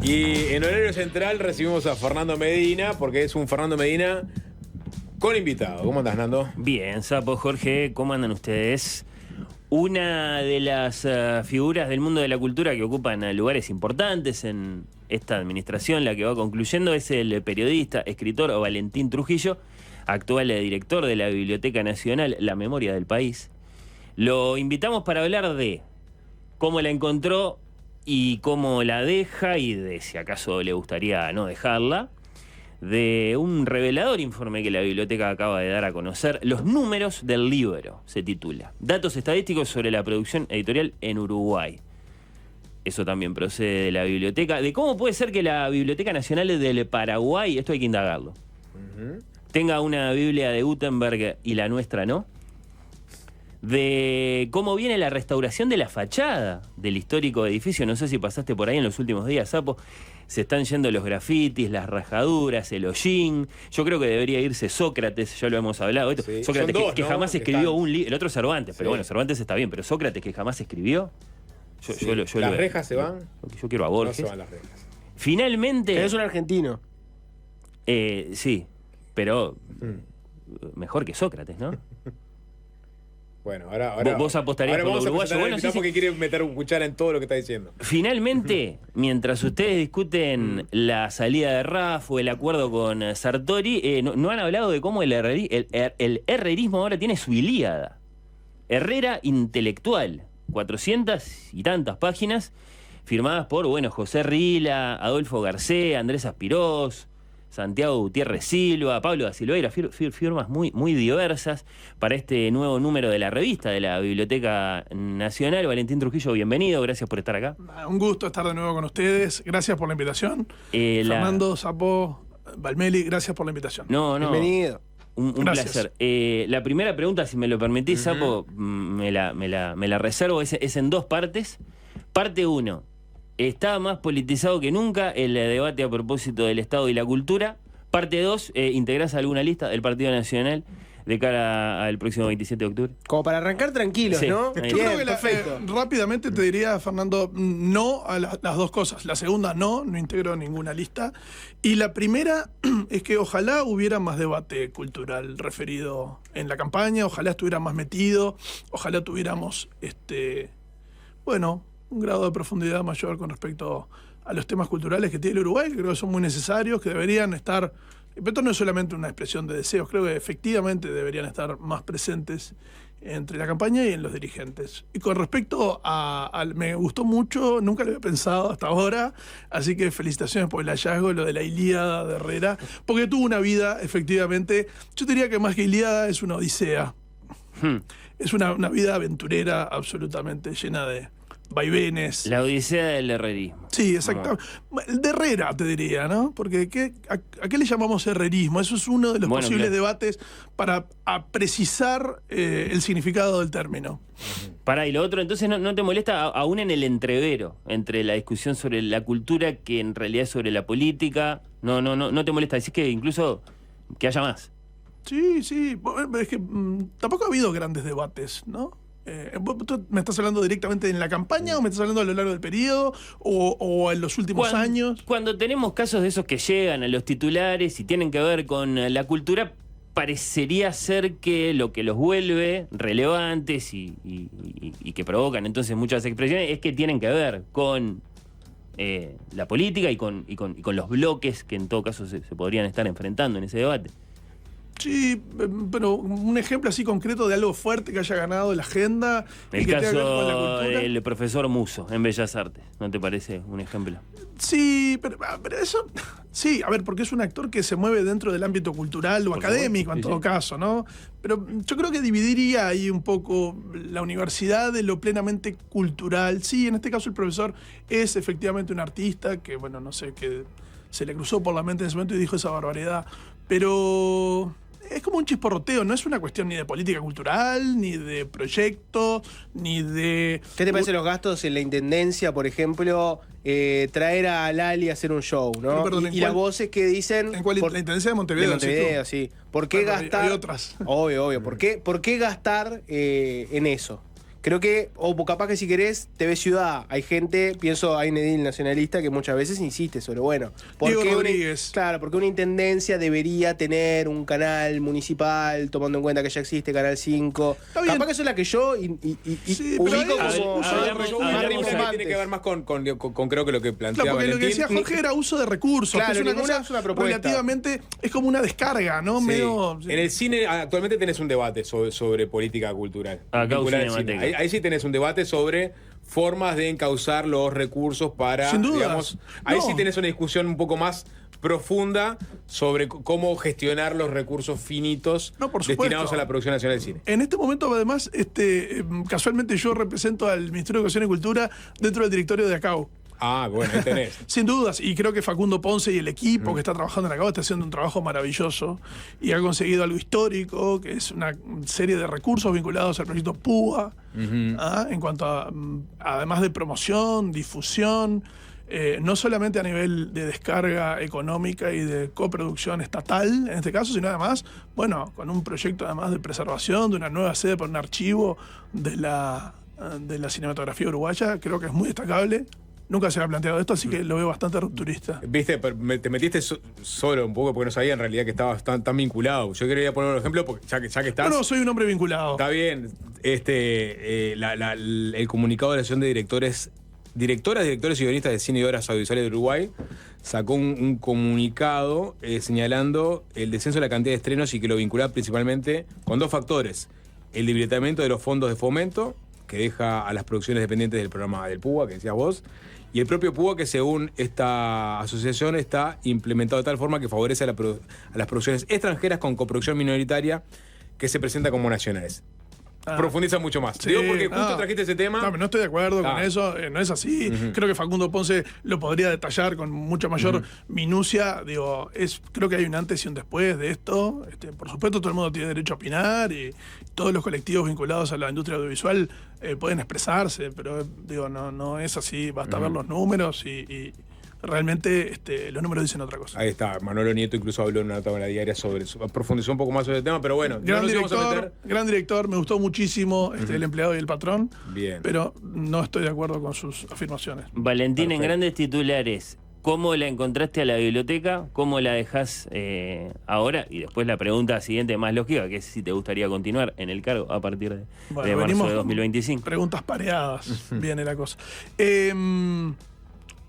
Y en horario central recibimos a Fernando Medina, porque es un Fernando Medina con invitado. ¿Cómo andás, Nando? Bien, Sapo, Jorge, ¿cómo andan ustedes? Una de las figuras del mundo de la cultura que ocupan lugares importantes en esta administración, la que va concluyendo, es el periodista, escritor Valentín Trujillo, actual director de la Biblioteca Nacional, La Memoria del País. Lo invitamos para hablar de cómo la encontró y cómo la deja, y de si acaso le gustaría no dejarla, de un revelador informe que la biblioteca acaba de dar a conocer, Los números del libro, se titula. Datos estadísticos sobre la producción editorial en Uruguay. Eso también procede de la biblioteca. De cómo puede ser que la Biblioteca Nacional del Paraguay, esto hay que indagarlo, tenga una Biblia de Gutenberg y la nuestra no. De cómo viene la restauración de la fachada del histórico edificio. No sé si pasaste por ahí en los últimos días, Sapo. Se están yendo los grafitis, las rajaduras, el hollín. Yo creo que debería irse Sócrates, ya lo hemos hablado. Sí. Sócrates, Son dos, que ¿no? jamás escribió Están... un libro. El otro es Cervantes, pero sí. bueno, Cervantes está bien. Pero Sócrates, que jamás escribió. ¿Las rejas se van? Yo quiero a Borges. No se van las rejas. Finalmente... Que es un argentino. Sí, pero mejor que Sócrates, ¿no? Bueno, ahora ¿Vos apostarías por lo uruguayo? Bueno, sí, porque quiere meter un cuchara en todo lo que está diciendo. Finalmente, mientras ustedes discuten la salida de Raff o el acuerdo con Sartori, no han hablado de cómo el herrerismo ahora tiene su Ilíada. Herrera intelectual, 400 y tantas páginas, firmadas por, José Rila, Adolfo Garcés, Andrés Aspirós, Santiago Gutiérrez Silva, Pablo da Silveira, firmas muy diversas para este nuevo número de la revista de la Biblioteca Nacional. Valentín Trujillo, bienvenido, gracias por estar acá. Un gusto estar de nuevo con ustedes, gracias por la invitación. Fernando, Sapo, Valmeli, gracias por la invitación. No. Bienvenido. Un placer. La primera pregunta, si me lo permitís, Sapo, me la reservo, es en dos partes. Parte 1. Está más politizado que nunca el debate a propósito del Estado y la cultura. Parte 2, ¿integrás alguna lista del Partido Nacional de cara al próximo 27 de octubre? Como para arrancar tranquilos, Sí. ¿no? Yo Bien, creo que perfecto. rápidamente te diría, Fernando, no a las dos cosas. La segunda, no integro ninguna lista. Y la primera es que ojalá hubiera más debate cultural referido en la campaña, ojalá estuviera más metido, ojalá tuviéramos, un grado de profundidad mayor con respecto a los temas culturales que tiene el Uruguay, que creo que son muy necesarios, que deberían estar... Pero esto no es solamente una expresión de deseos, creo que efectivamente deberían estar más presentes entre la campaña y en los dirigentes. Y con respecto me gustó mucho, nunca lo había pensado hasta ahora, así que felicitaciones por el hallazgo, lo de la Ilíada de Herrera, porque tuvo una vida, efectivamente, yo diría que más que Ilíada es una odisea. Es una vida aventurera absolutamente llena de vaivenes. La odisea del herrerismo. Sí, exactamente. De Herrera, te diría, ¿no? Porque ¿a qué le llamamos herrerismo? Eso es uno de los posibles debates para precisar el significado del término. Pará, y lo otro, entonces no te molesta aún en el entrevero entre la discusión sobre la cultura, que en realidad es sobre la política. No te molesta, decís que incluso que haya más. Sí, es que tampoco ha habido grandes debates, ¿no? ¿Tú me estás hablando directamente en la campaña o me estás hablando a lo largo del periodo o en los últimos años? Cuando tenemos casos de esos que llegan a los titulares y tienen que ver con la cultura, parecería ser que lo que los vuelve relevantes y que provocan entonces muchas expresiones es que tienen que ver con la política y con los bloques que en todo caso se podrían estar enfrentando en ese debate. Sí, pero un ejemplo así concreto de algo fuerte que haya ganado la agenda. El y que tenga que ver con la caso cultura. del profesor Musso en Bellas Artes, ¿no te parece un ejemplo? Sí, pero eso... Sí, a ver, porque es un actor que se mueve dentro del ámbito cultural o académico, en todo caso, ¿no? Pero yo creo que dividiría ahí un poco la universidad de lo plenamente cultural. Sí, en este caso el profesor es efectivamente un artista que, no sé, que se le cruzó por la mente en ese momento y dijo esa barbaridad. Pero... es como un chisporroteo, no es una cuestión ni de política cultural, ni de proyecto, ni de... ¿Qué te parecen los gastos en la intendencia, por ejemplo, traer a Lali a hacer un show, ¿no? Pero, perdón, y las voces que dicen... ¿En cuál? ¿La intendencia de Montevideo? De Montevideo, sí. ¿Por qué gastar...? Hay otras. Obvio. ¿Por qué gastar en eso? Creo que, o capaz que si querés, TV Ciudad, hay gente, pienso, hay un edil nacionalista que muchas veces insiste sobre, bueno, Diego qué Rodríguez. claro, porque una intendencia debería tener un canal municipal, tomando en cuenta que ya existe Canal 5. Está bien. Capaz que eso es la que yo Sí, pero ubico ahí- como hablamos- más hablamos- rimbombante. Tiene que ver más con creo que lo que plantea Claro, porque lo que Valentín. decía Jorge era uso de recursos, Claro, que es una ninguna cosa es una propuesta. relativamente, es como una descarga, ¿no? Sí. Medio. En el cine actualmente tenés un debate sobre política cultural. Acá vinculada al Cinemateca. cine. Ahí sí tenés un debate sobre formas de encauzar los recursos para, Sin dudas. digamos, ahí No. sí tenés una discusión un poco más profunda sobre cómo gestionar los recursos finitos No, por supuesto. destinados a la producción nacional de cine. En este momento, además, casualmente yo represento al Ministerio de Educación y Cultura dentro del directorio de ACAU. Ah, bueno, ahí tenés. Sin dudas, y creo que Facundo Ponce y el equipo que está trabajando en ACAU está haciendo un trabajo maravilloso y ha conseguido algo histórico, que es una serie de recursos vinculados al proyecto PUA, en cuanto a, además de promoción, difusión, no solamente a nivel de descarga económica y de coproducción estatal, en este caso, sino además, bueno, con un proyecto además de preservación de una nueva sede para un archivo de la cinematografía uruguaya, creo que es muy destacable. Nunca se había planteado esto, así que lo veo bastante rupturista. Viste, pero te metiste solo un poco porque no sabía en realidad que estabas tan vinculado. Yo quería poner un ejemplo porque ya que estás. No, soy un hombre vinculado. Está bien. El comunicado de la Asociación de Directoras, Directores y Guionistas de Cine y Obras Audiovisuales de Uruguay sacó un comunicado señalando el descenso de la cantidad de estrenos y que lo vinculaba principalmente con dos factores. El debilitamiento de los fondos de fomento, que deja a las producciones dependientes del programa del PUA, que decías vos, y el propio PUA, que según esta asociación está implementado de tal forma que favorece a las producciones extranjeras con coproducción minoritaria que se presenta como nacionales. Profundiza mucho más. Sí, Digo porque justo no. trajiste ese tema. No estoy de acuerdo con eso, no es así. Creo que Facundo Ponce lo podría detallar con mucha mayor minucia. Digo, creo que hay un antes y un después de esto. Por supuesto, todo el mundo tiene derecho a opinar y todos los colectivos vinculados a la industria audiovisual pueden expresarse, pero digo, no es así. Basta ver los números y realmente los números dicen otra cosa. Ahí está, Manolo Nieto incluso habló en una nota en la diaria profundizó un poco más sobre el tema, pero bueno, no nos íbamos a meter. Gran director, me gustó muchísimo el empleado y el patrón. Bien. Pero no estoy de acuerdo con sus afirmaciones. Valentín, Perfecto. en grandes titulares, ¿cómo la encontraste a la biblioteca? ¿Cómo la dejás ahora? Y después la pregunta siguiente más lógica, que es si te gustaría continuar en el cargo a partir de Bueno, marzo venimos de con 2025. Preguntas pareadas, viene la cosa.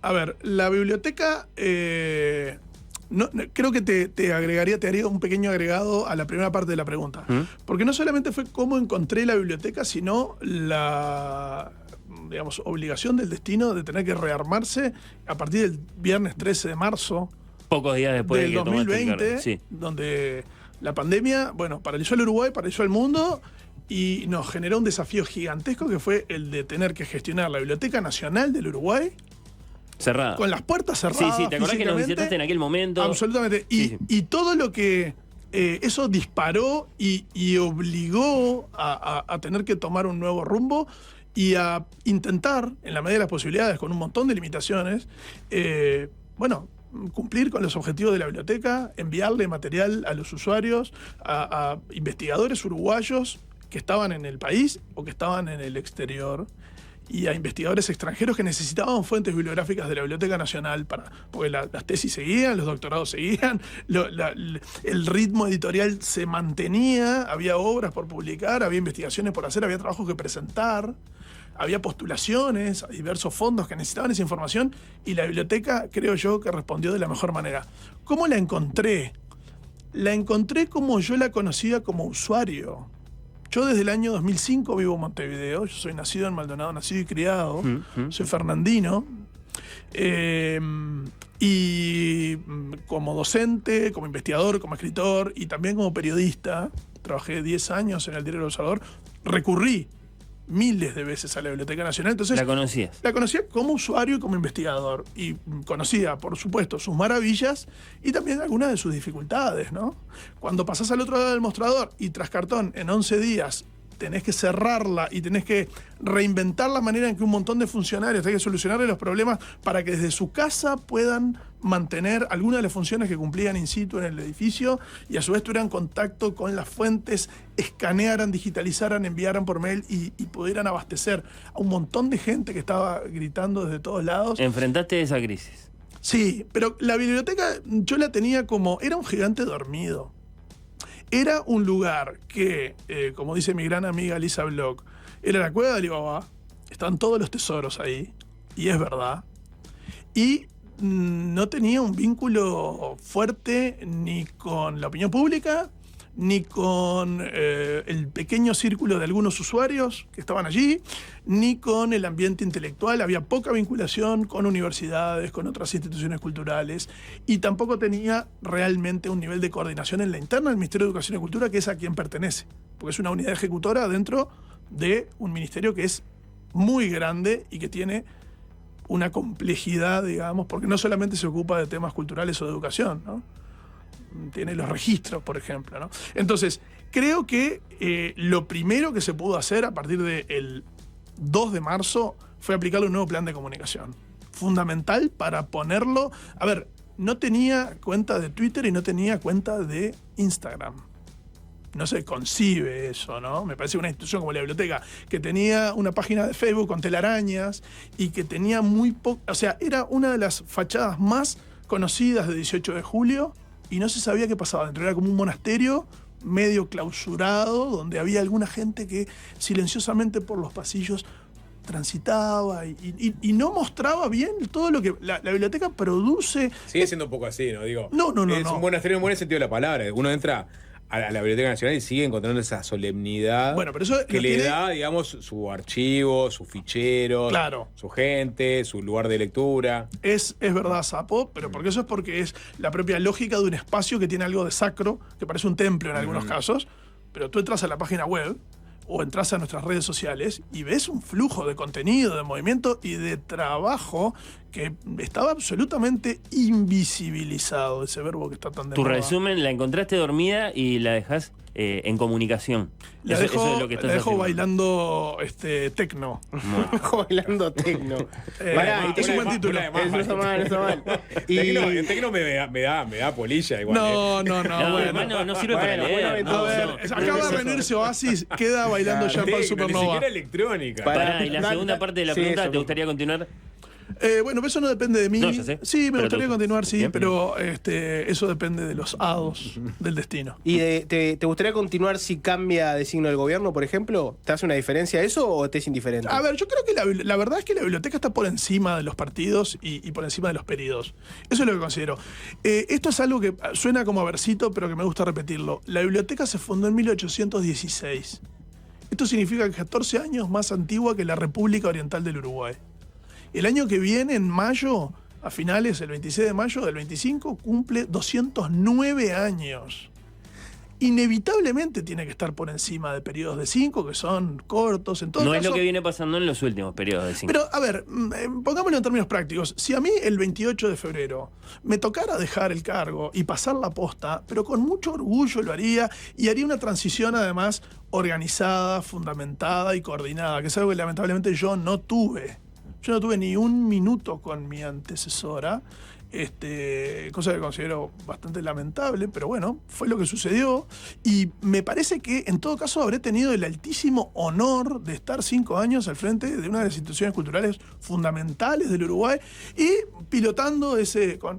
A ver, la biblioteca, creo que te haría un pequeño agregado a la primera parte de la pregunta. Porque no solamente fue cómo encontré la biblioteca, sino la, digamos, obligación del destino de tener que rearmarse a partir del viernes 13 de marzo Pocos días después del de que tomaste el 2020, cargo. Sí. donde la pandemia, bueno, paralizó el Uruguay, paralizó el mundo y nos generó un desafío gigantesco que fue el de tener que gestionar la Biblioteca Nacional del Uruguay Cerrada. con las puertas cerradas. Sí, ¿te acordás que nos físicamente? visitaste en aquel momento? Absolutamente. Sí. Y todo lo que eso disparó y obligó a tener que tomar un nuevo rumbo y a intentar, en la medida de las posibilidades, con un montón de limitaciones, cumplir con los objetivos de la biblioteca, enviarle material a los usuarios, a investigadores uruguayos que estaban en el país o que estaban en el exterior, y a investigadores extranjeros que necesitaban fuentes bibliográficas de la Biblioteca Nacional, porque las tesis seguían, los doctorados seguían, el ritmo editorial se mantenía, había obras por publicar, había investigaciones por hacer, había trabajos que presentar, había postulaciones a diversos fondos que necesitaban esa información, y la biblioteca, creo yo, que respondió de la mejor manera. ¿Cómo la encontré? La encontré como yo la conocía como usuario. Yo desde el año 2005 vivo en Montevideo, yo soy nacido en Maldonado, nacido y criado, soy fernandino, y como docente, como investigador, como escritor y también como periodista, trabajé 10 años en el Diario El Observador, recurrí miles de veces a la Biblioteca Nacional. Entonces, ¿La conocías? la conocía como usuario y como investigador. Y conocía, por supuesto, sus maravillas y también algunas de sus dificultades, ¿no? Cuando pasás al otro lado del mostrador y tras cartón en 11 días tenés que cerrarla y tenés que reinventar la manera en que un montón de funcionarios tenés que solucionarle los problemas para que desde su casa puedan mantener algunas de las funciones que cumplían in situ en el edificio y a su vez tuvieran contacto con las fuentes, escanearan, digitalizaran, enviaran por mail y pudieran abastecer a un montón de gente que estaba gritando desde todos lados. Enfrentaste esa crisis. Sí, pero la biblioteca yo la tenía como... Era un gigante dormido. Era un lugar que, como dice mi gran amiga Lisa Block, era la cueva de Alibaba, estaban todos los tesoros ahí, y es verdad, y no tenía un vínculo fuerte ni con la opinión pública, ni con el pequeño círculo de algunos usuarios que estaban allí, ni con el ambiente intelectual. Había poca vinculación con universidades, con otras instituciones culturales, y tampoco tenía realmente un nivel de coordinación en la interna del Ministerio de Educación y Cultura, que es a quien pertenece, porque es una unidad ejecutora dentro de un ministerio que es muy grande y que tiene una complejidad, digamos, porque no solamente se ocupa de temas culturales o de educación, ¿no? Tiene los registros, por ejemplo, ¿no? Entonces, creo que lo primero que se pudo hacer a partir del 2 de marzo fue aplicarle un nuevo plan de comunicación. Fundamental para ponerlo... A ver, no tenía cuenta de Twitter y no tenía cuenta de Instagram. No se concibe eso, ¿no? Me parece una institución como la biblioteca, que tenía una página de Facebook con telarañas y que tenía muy poco... O sea, era una de las fachadas más conocidas de 18 de julio y no se sabía qué pasaba dentro. Era como un monasterio medio clausurado, donde había alguna gente que silenciosamente por los pasillos transitaba y no mostraba bien todo lo que la biblioteca produce. Sigue siendo un poco así, ¿no? Digo, no. Es un monasterio en buen sentido de la palabra. Uno entra a la Biblioteca Nacional y sigue encontrando esa solemnidad, bueno, pero eso que le da, digamos, su archivo, sus ficheros, claro, su gente, su lugar de lectura. Es verdad, Sapo, pero porque eso es porque es la propia lógica de un espacio que tiene algo de sacro, que parece un templo en algunos casos, pero tú entras a la página web o entras a nuestras redes sociales y ves un flujo de contenido, de movimiento y de trabajo que estaba absolutamente invisibilizado, ese verbo que está tan de Tu moda. resumen, la encontraste dormida y la dejás en comunicación. La Eso dejo, es lo que estás la dejo haciendo. bailando tecno. bailando tecno. Es un buen título. No está mal. El tecno me da polilla igual. No, No, bueno. además no sirve para leer. bueno, A ver, acaba de reunirse Oasis, queda bailando Champán Ni Supernova. siquiera electrónica. Pará, y la segunda parte de la pregunta, ¿te gustaría continuar? Bueno, eso no depende de mí. No, ya sé. Sí, me Pero gustaría continuar, sí, Bien. pero eso depende de los hados del destino. ¿Y te gustaría continuar si cambia de signo el gobierno, por ejemplo? ¿Te hace una diferencia eso o te es indiferente? A ver, yo creo que la verdad es que la biblioteca está por encima de los partidos y por encima de los periodos. Eso es lo que considero. Esto es algo que suena como a versito, pero que me gusta repetirlo. La biblioteca se fundó en 1816. Esto significa que es 14 años más antigua que la República Oriental del Uruguay. El año que viene, en mayo, a finales, el 26 de mayo del 25, cumple 209 años. Inevitablemente tiene que estar por encima de periodos de 5, que son cortos. En todo No caso, es lo que viene pasando en los últimos periodos de 5. pero, a ver, pongámoslo en términos prácticos. Si a mí el 28 de febrero me tocara dejar el cargo y pasar la posta, pero con mucho orgullo lo haría y haría una transición además organizada, fundamentada y coordinada, que es algo que lamentablemente yo no tuve. Yo no tuve ni un minuto con mi antecesora, cosa que considero bastante lamentable, pero bueno, fue lo que sucedió. Y me parece que en todo caso habré tenido el altísimo honor de estar 5 años al frente de una de las instituciones culturales fundamentales del Uruguay y pilotando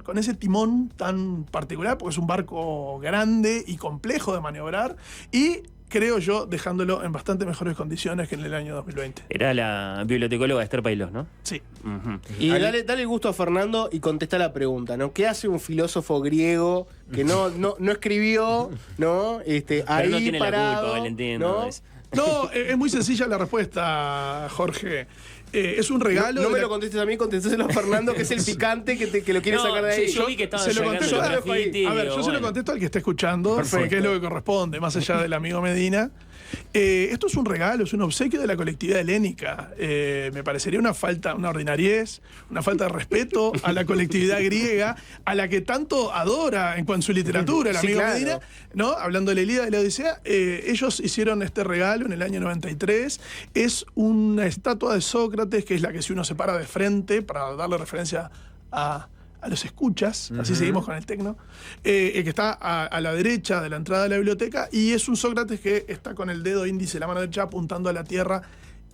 con ese timón tan particular, porque es un barco grande y complejo de maniobrar, y creo yo, dejándolo en bastante mejores condiciones que en el año 2020. Era la bibliotecóloga Esther Pailós, ¿no? Sí. Ujú. Y dale el gusto a Fernando y contesta la pregunta, ¿no? ¿Qué hace un filósofo griego que no escribió, ¿no? Ahí no tiene parado, la culpa, Valentín. ¿no? No es- No, es muy sencilla la respuesta, Jorge. Es un regalo. No de me la- lo contestes a mí, contestéselo a Fernando, que es el picante que lo quiere No, sacar de ahí. yo vi que estaba se lo sacando contesto, graffiti. A ver, yo se lo bueno. contesto al que está escuchando, Perfecto. porque es lo que corresponde, más allá del amigo Medina. Esto es un regalo, es un obsequio de la colectividad helénica. Me parecería una ordinariez, una falta de respeto a la colectividad griega, a la que tanto adora en cuanto a su literatura, el Sí, amigo claro. Medina, ¿no? Hablando de la Ilíada y la Odisea, ellos hicieron este regalo en el año 93. Es una estatua de Sócrates, que es la que si uno se para de frente, para darle referencia a los escuchas, así seguimos con el tecno, que está a la derecha de la entrada de la biblioteca, y es un Sócrates que está con el dedo índice, la mano derecha, apuntando a la tierra,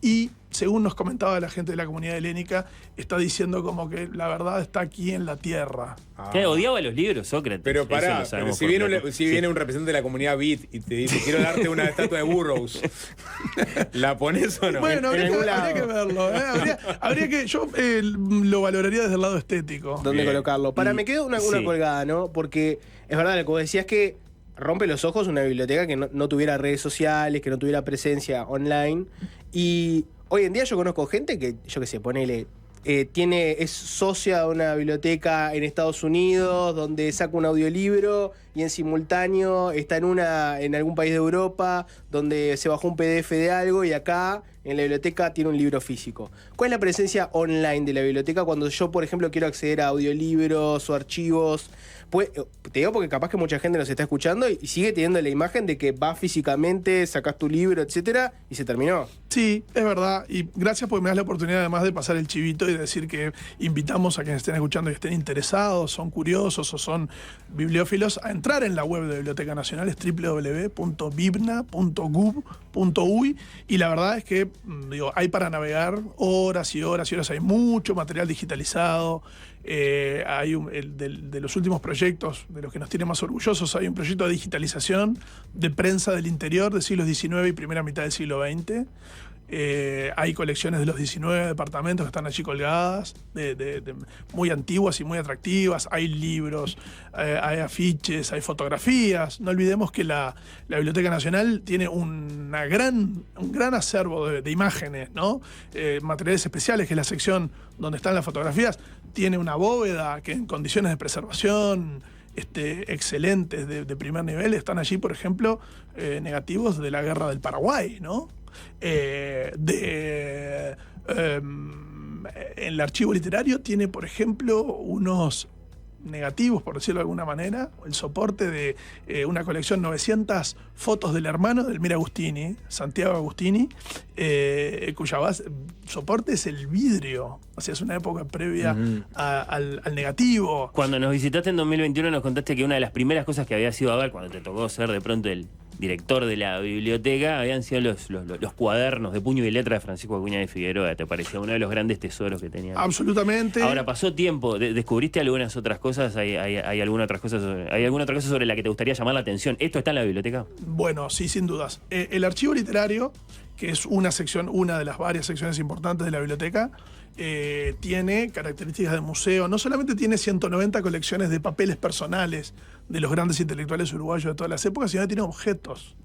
y según nos comentaba la gente de la comunidad helénica, está diciendo como que la verdad está aquí en la tierra. Odiaba los libros, Sócrates. Pero Eso pará, lo sabemos si por viene, Platón. si viene un representante de la comunidad Beat y te dice, quiero darte una estatua de Burroughs, ¿la pones o no? Bueno, en algún habría que verlo. Habría que, yo lo valoraría desde el lado estético. ¿Dónde Bien. colocarlo? Me quedo una Sí. colgada, ¿no? Porque es verdad, lo que vos decías que rompe los ojos una biblioteca que no tuviera redes sociales, que no tuviera presencia online. Y hoy en día yo conozco gente que, yo qué sé, ponele, es socia de una biblioteca en Estados Unidos, donde saca un audiolibro y en simultáneo está en algún país de Europa, donde se bajó un PDF de algo y acá en la biblioteca tiene un libro físico. ¿Cuál es la presencia online de la biblioteca cuando yo, por ejemplo, quiero acceder a audiolibros o archivos? Pues, te digo porque capaz que mucha gente nos está escuchando y sigue teniendo la imagen de que vas físicamente, sacás tu libro, etcétera, y se terminó. Sí, es verdad. Y gracias porque me das la oportunidad además de pasar el chivito y decir que invitamos a quienes estén escuchando y estén interesados, son curiosos o son bibliófilos, a entrar en la web de la Biblioteca Nacional, es www.bibna.gub.uy, y la verdad es que hay para navegar horas y horas y horas, hay mucho material digitalizado. Hay de los últimos proyectos, de los que nos tiene más orgullosos, hay un proyecto de digitalización de prensa del interior del siglo XIX y primera mitad del siglo XX. Hay colecciones de los 19 departamentos que están allí colgadas, muy antiguas y muy atractivas. Hay libros, hay afiches, hay fotografías. No olvidemos que la Biblioteca Nacional tiene un gran acervo de imágenes, ¿no? Materiales especiales, que es la sección donde están las fotografías. Tiene una bóveda que en condiciones de preservación excelentes, de primer nivel, están allí, por ejemplo, negativos de la Guerra del Paraguay, ¿no? El archivo literario tiene, por ejemplo, unos negativos, por decirlo de alguna manera, el soporte de una colección, 900 fotos del hermano de Elmira Agustini, Santiago Agustini, cuya soporte es el vidrio. O sea, es una época previa al negativo. Cuando nos visitaste en 2021 nos contaste que una de las primeras cosas que habías ido a ver cuando te tocó ser de pronto el director de la biblioteca habían sido los cuadernos de puño y letra de Francisco Acuña de Figueroa. ¿Te parecía uno de los grandes tesoros que tenían? Absolutamente. Ahora, pasó tiempo, ¿descubriste algunas otras cosas? ¿Hay alguna otra cosa sobre la que te gustaría llamar la atención? ¿Esto está en la biblioteca? Bueno, sí, sin dudas. El archivo literario, que es una de las varias secciones importantes de la biblioteca, tiene características de museo. No solamente tiene 190 colecciones de papeles personales de los grandes intelectuales uruguayos de todas las épocas, sino que tiene objetos.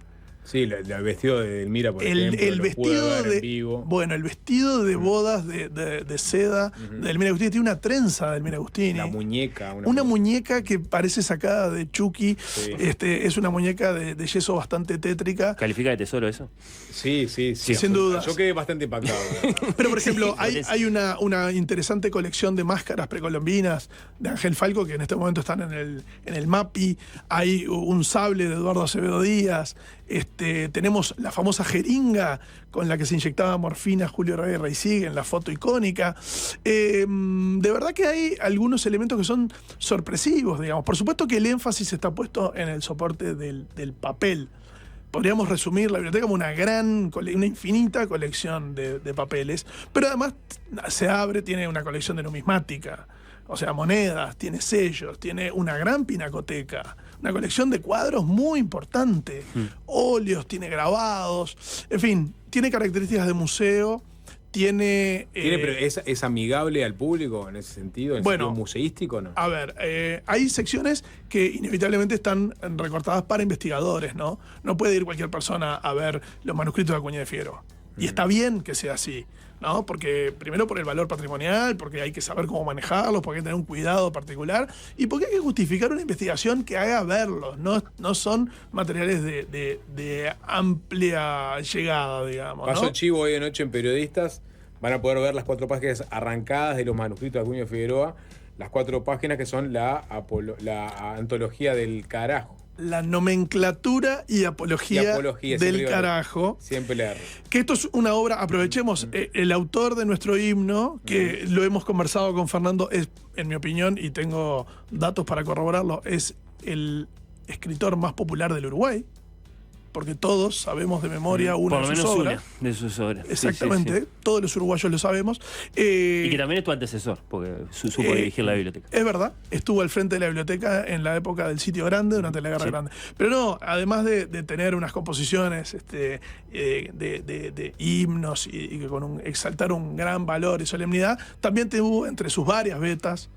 Sí, el vestido de Elmira, por El ejemplo, lo pude vestido ver en de vivo. bueno, el vestido de bodas de seda de Elmira Agustini, tiene una trenza de Elmira Agustini. La muñeca. Una muñeca que parece sacada de Chucky. Sí. Es una muñeca de yeso bastante tétrica. ¿Califica de tesoro eso? Sí. sin duda. Yo quedé bastante impactado. Pero, por ejemplo, Sí, hay una interesante colección de máscaras precolombinas de Ángel Falco, que en este momento están en el MAPI. Hay un sable de Eduardo Acevedo Díaz. Tenemos la famosa jeringa con la que se inyectaba morfina Julio Rey en la foto icónica. De verdad que hay algunos elementos que son sorpresivos, digamos. Por supuesto que el énfasis está puesto en el soporte del papel. Podríamos resumir la biblioteca como una infinita colección de papeles, pero además se abre, tiene una colección de numismática, o sea, monedas, tiene sellos, tiene una gran pinacoteca, una colección de cuadros muy importante, óleos, tiene grabados, en fin, tiene características de museo. Pero ¿es amigable al público en ese sentido? ¿En sentido museístico no? A ver, hay secciones que inevitablemente están recortadas para investigadores, ¿no? No puede ir cualquier persona a ver los manuscritos de Acuña de Figueroa. Y está bien que sea así, ¿no? Porque primero por el valor patrimonial, porque hay que saber cómo manejarlos, porque hay que tener un cuidado particular y porque hay que justificar una investigación que haga verlos. No son materiales de amplia llegada, digamos, Paso ¿no? chivo hoy de noche en Periodistas. Van a poder ver las 4 páginas arrancadas de los manuscritos de Acuña Figueroa. Las 4 páginas que son la antología del carajo. La nomenclatura y apología del carajo. Siempre le erro. Que esto es una obra, aprovechemos, el autor de nuestro himno, que lo hemos conversado con Fernando, es, en mi opinión, y tengo datos para corroborarlo, es el escritor más popular del Uruguay, porque todos sabemos de memoria una Por lo de sus menos obras. una de sus obras. Exactamente, Sí, sí, sí. todos los uruguayos lo sabemos. Y que también es tu antecesor, porque supo dirigir la biblioteca. Es verdad, estuvo al frente de la biblioteca en la época del Sitio Grande, durante la Guerra Grande. Pero no, además de tener unas composiciones de himnos y que con exaltar un gran valor y solemnidad, también tuvo entre sus varias vetas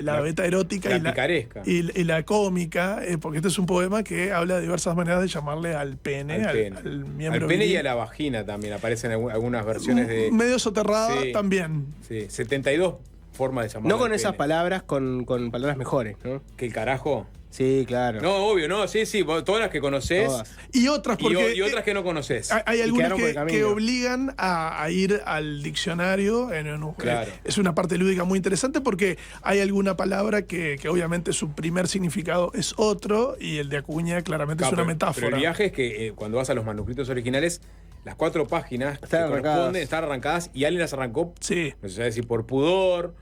la beta erótica la picaresca. y la cómica, porque este es un poema que habla de diversas maneras de llamarle al pene, al miembro al pene y viril. a la vagina también aparecen algunas versiones de... Medio soterrada Sí. también. Sí, 72 formas de llamarlo. No con al esas pene. palabras, con palabras mejores, ¿no? ¿Que el carajo? Sí, claro. No, obvio, no, sí, vos, todas las que conocés Todas. Y otras, porque y otras que no conoces. hay algunas quedaron por el camino. que obligan a ir al diccionario. Claro. Es una parte lúdica muy interesante porque hay alguna palabra que obviamente su primer significado es otro y el de Acuña claramente es una metáfora. Pero el viaje es que cuando vas a los manuscritos originales, las 4 páginas Están que corresponden están arrancadas y alguien las arrancó, Sí. no sé si por pudor.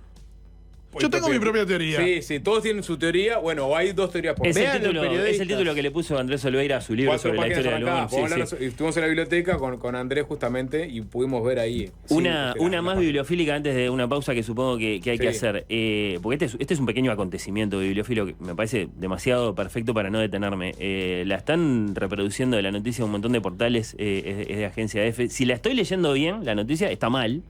Yo tengo mi propia teoría. Sí, sí, todos tienen su teoría. Bueno, o hay 2 teorías por Es Vean el, los título, es periodistas. el título que le puso Andrés Olveira a su libro 4 sobre la páginas historia del arrancadas. humor. Podemos hablar- Estuvimos en la biblioteca con Andrés justamente y pudimos ver ahí. Una Sí, más página. bibliofílica antes de una pausa que supongo que hay que Sí. hacer. Porque este es un pequeño acontecimiento bibliófilo que me parece demasiado perfecto para no detenerme. La están reproduciendo de la noticia un montón de portales, es de agencia F. Si la estoy leyendo bien, la noticia está mal.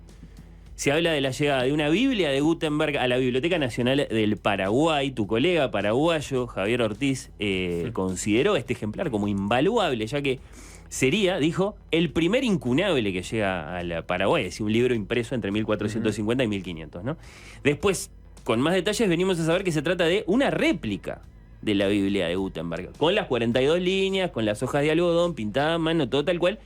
Se habla de la llegada de una Biblia de Gutenberg a la Biblioteca Nacional del Paraguay. Tu colega paraguayo, Javier Ortiz, consideró este ejemplar como invaluable, ya que sería, dijo, el primer incunable que llega al Paraguay. Es decir, un libro impreso entre 1450 y 1500, ¿no? Después, con más detalles, venimos a saber que se trata de una réplica de la Biblia de Gutenberg, con las 42 líneas, con las hojas de algodón, pintada a mano, todo tal cual,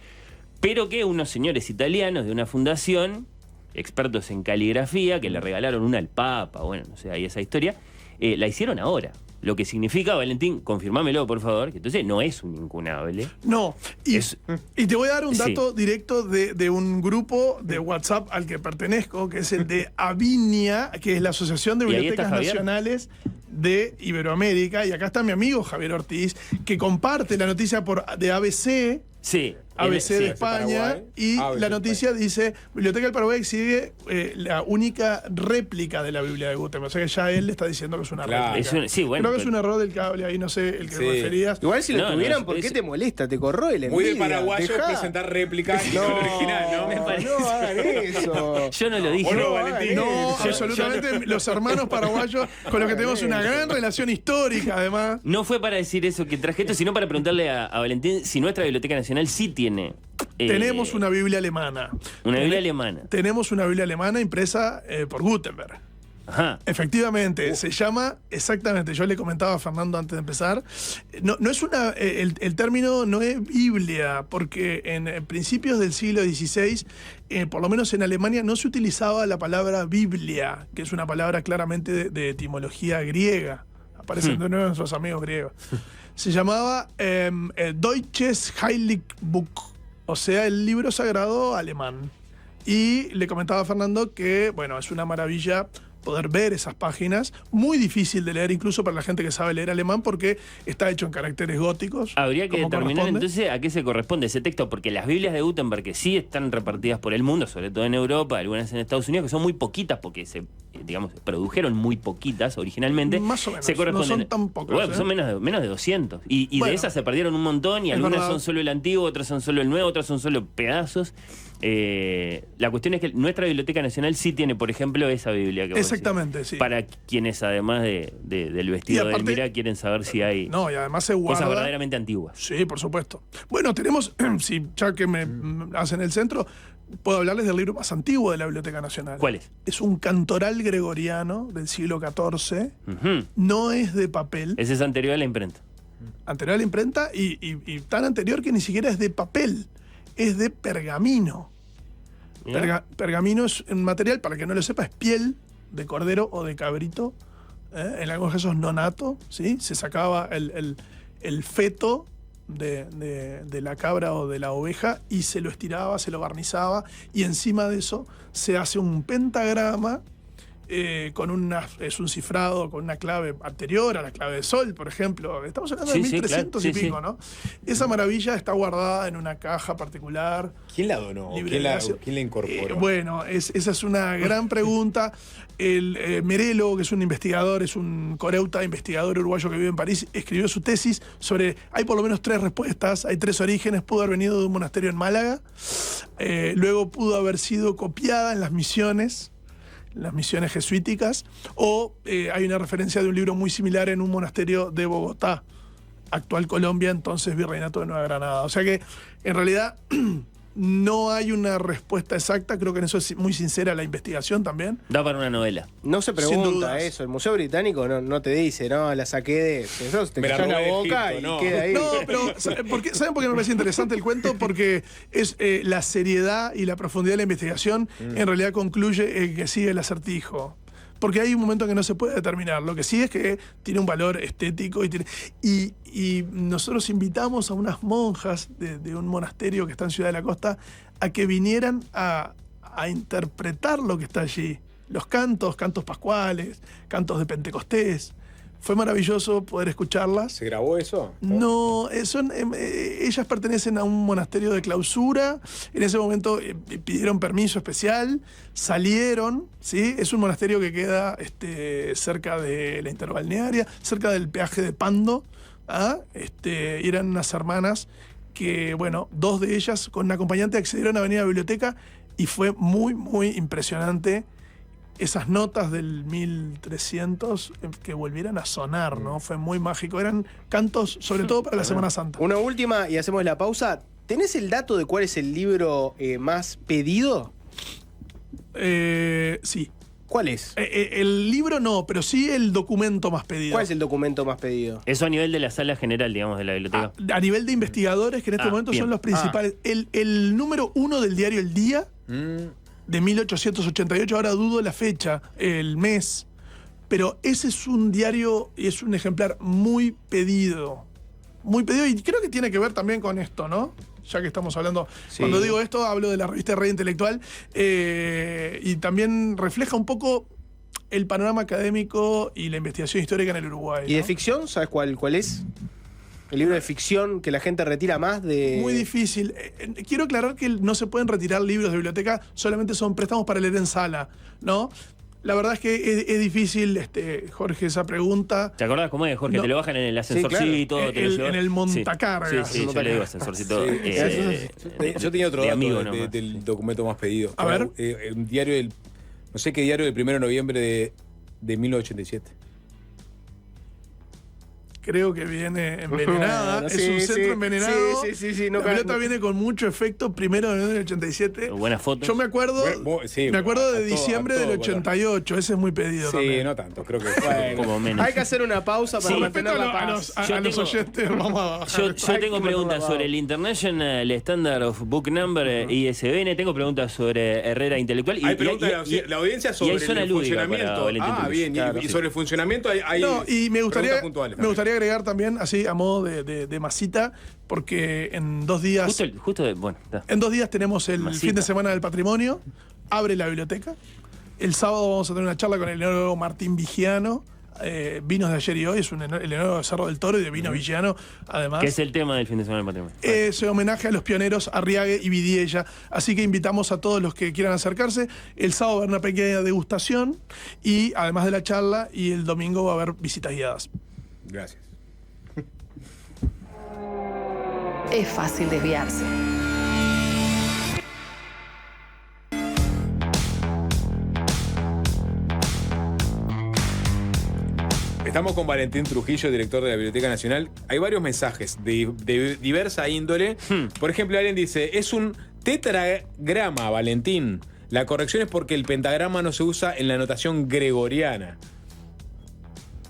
pero que unos señores italianos de una fundación, expertos en caligrafía, que le regalaron una al Papa, bueno, no sé, ahí esa historia, la hicieron ahora. Lo que significa, Valentín, confirmámelo, por favor, que entonces no es un incunable. No, y te voy a dar un Sí. dato directo de un grupo de WhatsApp al que pertenezco, que es el de Avinia, que es la Asociación de ¿Y ahí está Bibliotecas Javier? Nacionales de Iberoamérica. Y acá está mi amigo Javier Ortiz, que comparte la noticia de ABC. Sí. ABC de sí. España, Paraguay, y ABC la noticia dice, Biblioteca del Paraguay exhibe la única réplica de la Biblia de Gutenberg. O sea que ya él le está diciendo que es una Claro. réplica. Sí, bueno. Creo que es pero- un error del cable ahí, no sé, el que Sí. referías. Igual si lo No, no, tuvieran, ¿por es- qué te molesta? Te corroe la Muy de envidia. paraguayo Dejá. presentar réplica y no el original, ¿no? Me parece. No hagan eso. Yo no lo dije. Bueno, No, Valentín. No, Yo- absolutamente. Los hermanos paraguayos con los que tenemos una gran relación histórica, además. No fue para decir eso que traje esto, sino para preguntarle a Valentín si nuestra Biblioteca Nacional sí tiene. Tenemos una Biblia alemana. Una Biblia alemana. Tenemos una Biblia alemana impresa por Gutenberg. Ajá. Efectivamente, se llama, exactamente, yo le comentaba a Fernando antes de empezar, no es una, el término no es Biblia, porque en principios del siglo XVI, por lo menos en Alemania, no se utilizaba la palabra Biblia, que es una palabra claramente de etimología griega. Aparecen de nuevo nuestros amigos griegos. Se llamaba Deutsches Heiligbuch, o sea, el libro sagrado alemán. Y le comentaba a Fernando que, bueno, es una maravilla poder ver esas páginas, muy difícil de leer incluso para la gente que sabe leer alemán porque está hecho en caracteres góticos. Habría que como determinar corresponde. entonces a qué se corresponde ese texto, porque las Biblias de Gutenberg que sí están repartidas por el mundo, sobre todo en Europa, algunas en Estados Unidos, que son muy poquitas porque se digamos, produjeron muy poquitas originalmente. Más o menos, se corresponden, no son tan pocas, bueno, son menos de 200. Y Bueno, de esas se perdieron un montón, y es algunas verdad. son solo el antiguo, otras son solo el nuevo, otras son solo pedazos. La cuestión es que nuestra Biblioteca Nacional sí tiene, por ejemplo, esa Biblia que vos decís. Exactamente, sí. Para quienes, además del vestido Y aparte- de Elmira, quieren saber si hay No, y además se guarda. cosas verdaderamente antiguas. Sí, por supuesto. Bueno, tenemos, si ya que me hacen el centro, puedo hablarles del libro más antiguo de la Biblioteca Nacional. ¿Cuál es? Es un cantoral gregoriano del siglo XIV. Ujú. No es de papel, Ese es anterior a la imprenta. anterior a la imprenta y tan anterior que ni siquiera es de papel, es de pergamino. Pergamino es un material, para que no lo sepa, es piel de cordero o de cabrito, en algunos casos nonato, ¿sí? Se sacaba el feto de la cabra o de la oveja y se lo estiraba, se lo barnizaba, y encima de eso se hace un pentagrama es un cifrado con una clave anterior a la clave de sol, por ejemplo. Estamos hablando de Sí, sí, 1300 claro. y Sí, pico, sí. ¿no? Esa maravilla está guardada en una caja particular. ¿Quién la donó? Libre ¿Quién de la, gracia. quién la incorporó? Bueno, esa es una gran pregunta. El Merelo, que es un investigador, es un coreuta investigador uruguayo que vive en París, escribió su tesis sobre, hay por lo menos 3 respuestas, hay 3 orígenes. Pudo haber venido de un monasterio en Málaga, luego pudo haber sido copiada en las misiones jesuíticas, o hay una referencia de un libro muy similar en un monasterio de Bogotá, actual Colombia, entonces Virreinato de Nueva Granada. O sea que, en realidad, no hay una respuesta exacta. Creo que en eso es muy sincera la investigación también. Da para una novela. No se Sin pregunta dudas. eso. El Museo Británico no te dice, no, la saqué de. Eso te Me la callás la robé de boca Egipto, y no. queda ahí. No, pero ¿saben por qué me parece interesante el cuento? Porque es la seriedad y la profundidad de la investigación en realidad concluye que sigue el acertijo. Porque hay un momento que no se puede determinar. Lo que sí es que tiene un valor estético y nosotros invitamos a unas monjas de un monasterio que está en Ciudad de la Costa a que vinieran a interpretar lo que está allí. Los cantos pascuales, cantos de Pentecostés. Fue maravilloso poder escucharlas. ¿Se grabó eso? No, ellas pertenecen a un monasterio de clausura. En ese momento pidieron permiso especial, salieron, ¿sí? Es un monasterio que queda cerca de la interbalnearia, cerca del peaje de Pando. Y eran unas hermanas que, bueno, 2 de ellas con un acompañante accedieron a venir a la biblioteca y fue muy, muy impresionante esas notas del 1300 que volvieran a sonar, ¿no? Fue muy mágico. Eran cantos, sobre todo para la Semana Santa. Una última y hacemos la pausa. ¿Tenés el dato de cuál es el libro más pedido? Sí. ¿Cuál es? El libro no, pero sí el documento más pedido. ¿Cuál es el documento más pedido? Eso a nivel de la sala general, digamos, de la biblioteca. A nivel de investigadores, que en este momento bien. son los principales. El número 1 del diario El Día, de 1888, ahora dudo la fecha, el mes, pero ese es un diario y es un ejemplar muy pedido. Muy pedido, y creo que tiene que ver también con esto, ¿no? Ya que estamos hablando, Sí. cuando digo esto, hablo de la revista Red Intelectual, y también refleja un poco el panorama académico y la investigación histórica en el Uruguay. ¿Y de ¿no? ficción? ¿Sabes cuál es? El libro de ficción que la gente retira más de. Muy difícil. Quiero aclarar que no se pueden retirar libros de biblioteca, solamente son préstamos para leer en sala, ¿no? La verdad es que es difícil, Jorge, esa pregunta. ¿Te acordás cómo es, Jorge? No. Te lo bajan en el ascensorcito. claro. te lo llevas. En el montacargas. Sí, yo le digo ascensorcito. Yo tenía otro de dato amigo nomás. del documento más pedido. A ver. Un diario no sé qué diario del 1 de noviembre de 1987. Creo que viene envenenada. Bueno, es sí, un centro sí, envenenado. sí, no la cabe- pelota viene con mucho efecto, 1 de noviembre del 87. Buenas fotos. Yo me acuerdo, Sí, me acuerdo de a todo, diciembre a todo, del 88. Ese es muy pedido Sí, también. no tanto, creo que Bueno, Como menos. hay que hacer una pausa para Sí. mantener la a paz. los, Yo a los tengo- oyentes, vamos a bajar Yo, esto. yo Ay, tengo qué preguntas malvado. sobre el International Standard of Book Number, ISBN. Tengo preguntas sobre Herrera Intelectual. Hay preguntas de la audiencia sobre y hay zona el lúdica para funcionamiento. Valentín Tucci. Bien, Claro, y sí. sobre el funcionamiento hay No, y me gustaría, preguntas puntuales me gustaría agregar también, así a modo de masita, porque en 2 días. Bueno, está. En 2 días tenemos el Masita. fin de semana del patrimonio. Abre la biblioteca. El sábado vamos a tener una charla con el enólogo Martín Vigiano Vinos de Ayer y Hoy, es el enólogo de Cerro del Toro y de vino villano, además. Que es el tema del fin de semana del patrimonio. Es homenaje a los pioneros Arriague y Vidiella. Así que invitamos a todos los que quieran acercarse. El sábado va a haber una pequeña degustación y además de la charla, y el domingo va a haber visitas guiadas. Gracias. Es fácil desviarse. Estamos con Valentín Trujillo, director de la Biblioteca Nacional. Hay varios mensajes de diversa índole. Por ejemplo, alguien dice, es un tetragrama, Valentín. La corrección es porque el pentagrama no se usa en la notación gregoriana.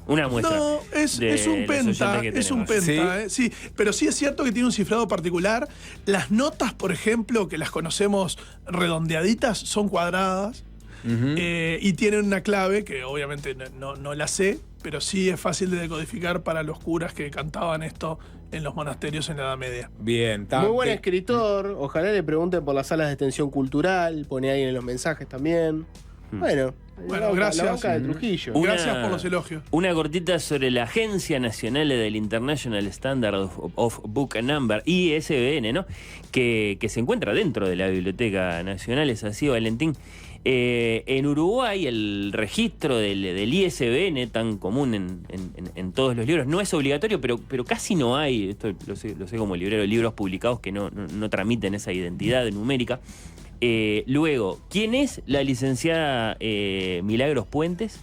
Una muestra. No, es un penta, es un penta, sí, pero sí es cierto que tiene un cifrado particular. Las notas, por ejemplo, que las conocemos redondeaditas, son cuadradas. Y tienen una clave que obviamente no la sé, pero sí es fácil de decodificar para los curas que cantaban esto en los monasterios en la Edad Media. Bien, Muy buen escritor. Ojalá le pregunten por las salas de extensión cultural. Pone ahí en los mensajes también. Bueno, gracias. La boca de Trujillo. Gracias por los elogios. Una cortita sobre la Agencia Nacional del International Standard of Book and Number, ISBN, ¿no? Que se encuentra dentro de la Biblioteca Nacional, es así, Valentín. En Uruguay el registro del ISBN, tan común en todos los libros, no es obligatorio, pero casi no hay, esto lo sé como librero, libros publicados que no tramiten esa identidad numérica. Luego, ¿quién es la licenciada Milagros Puentes?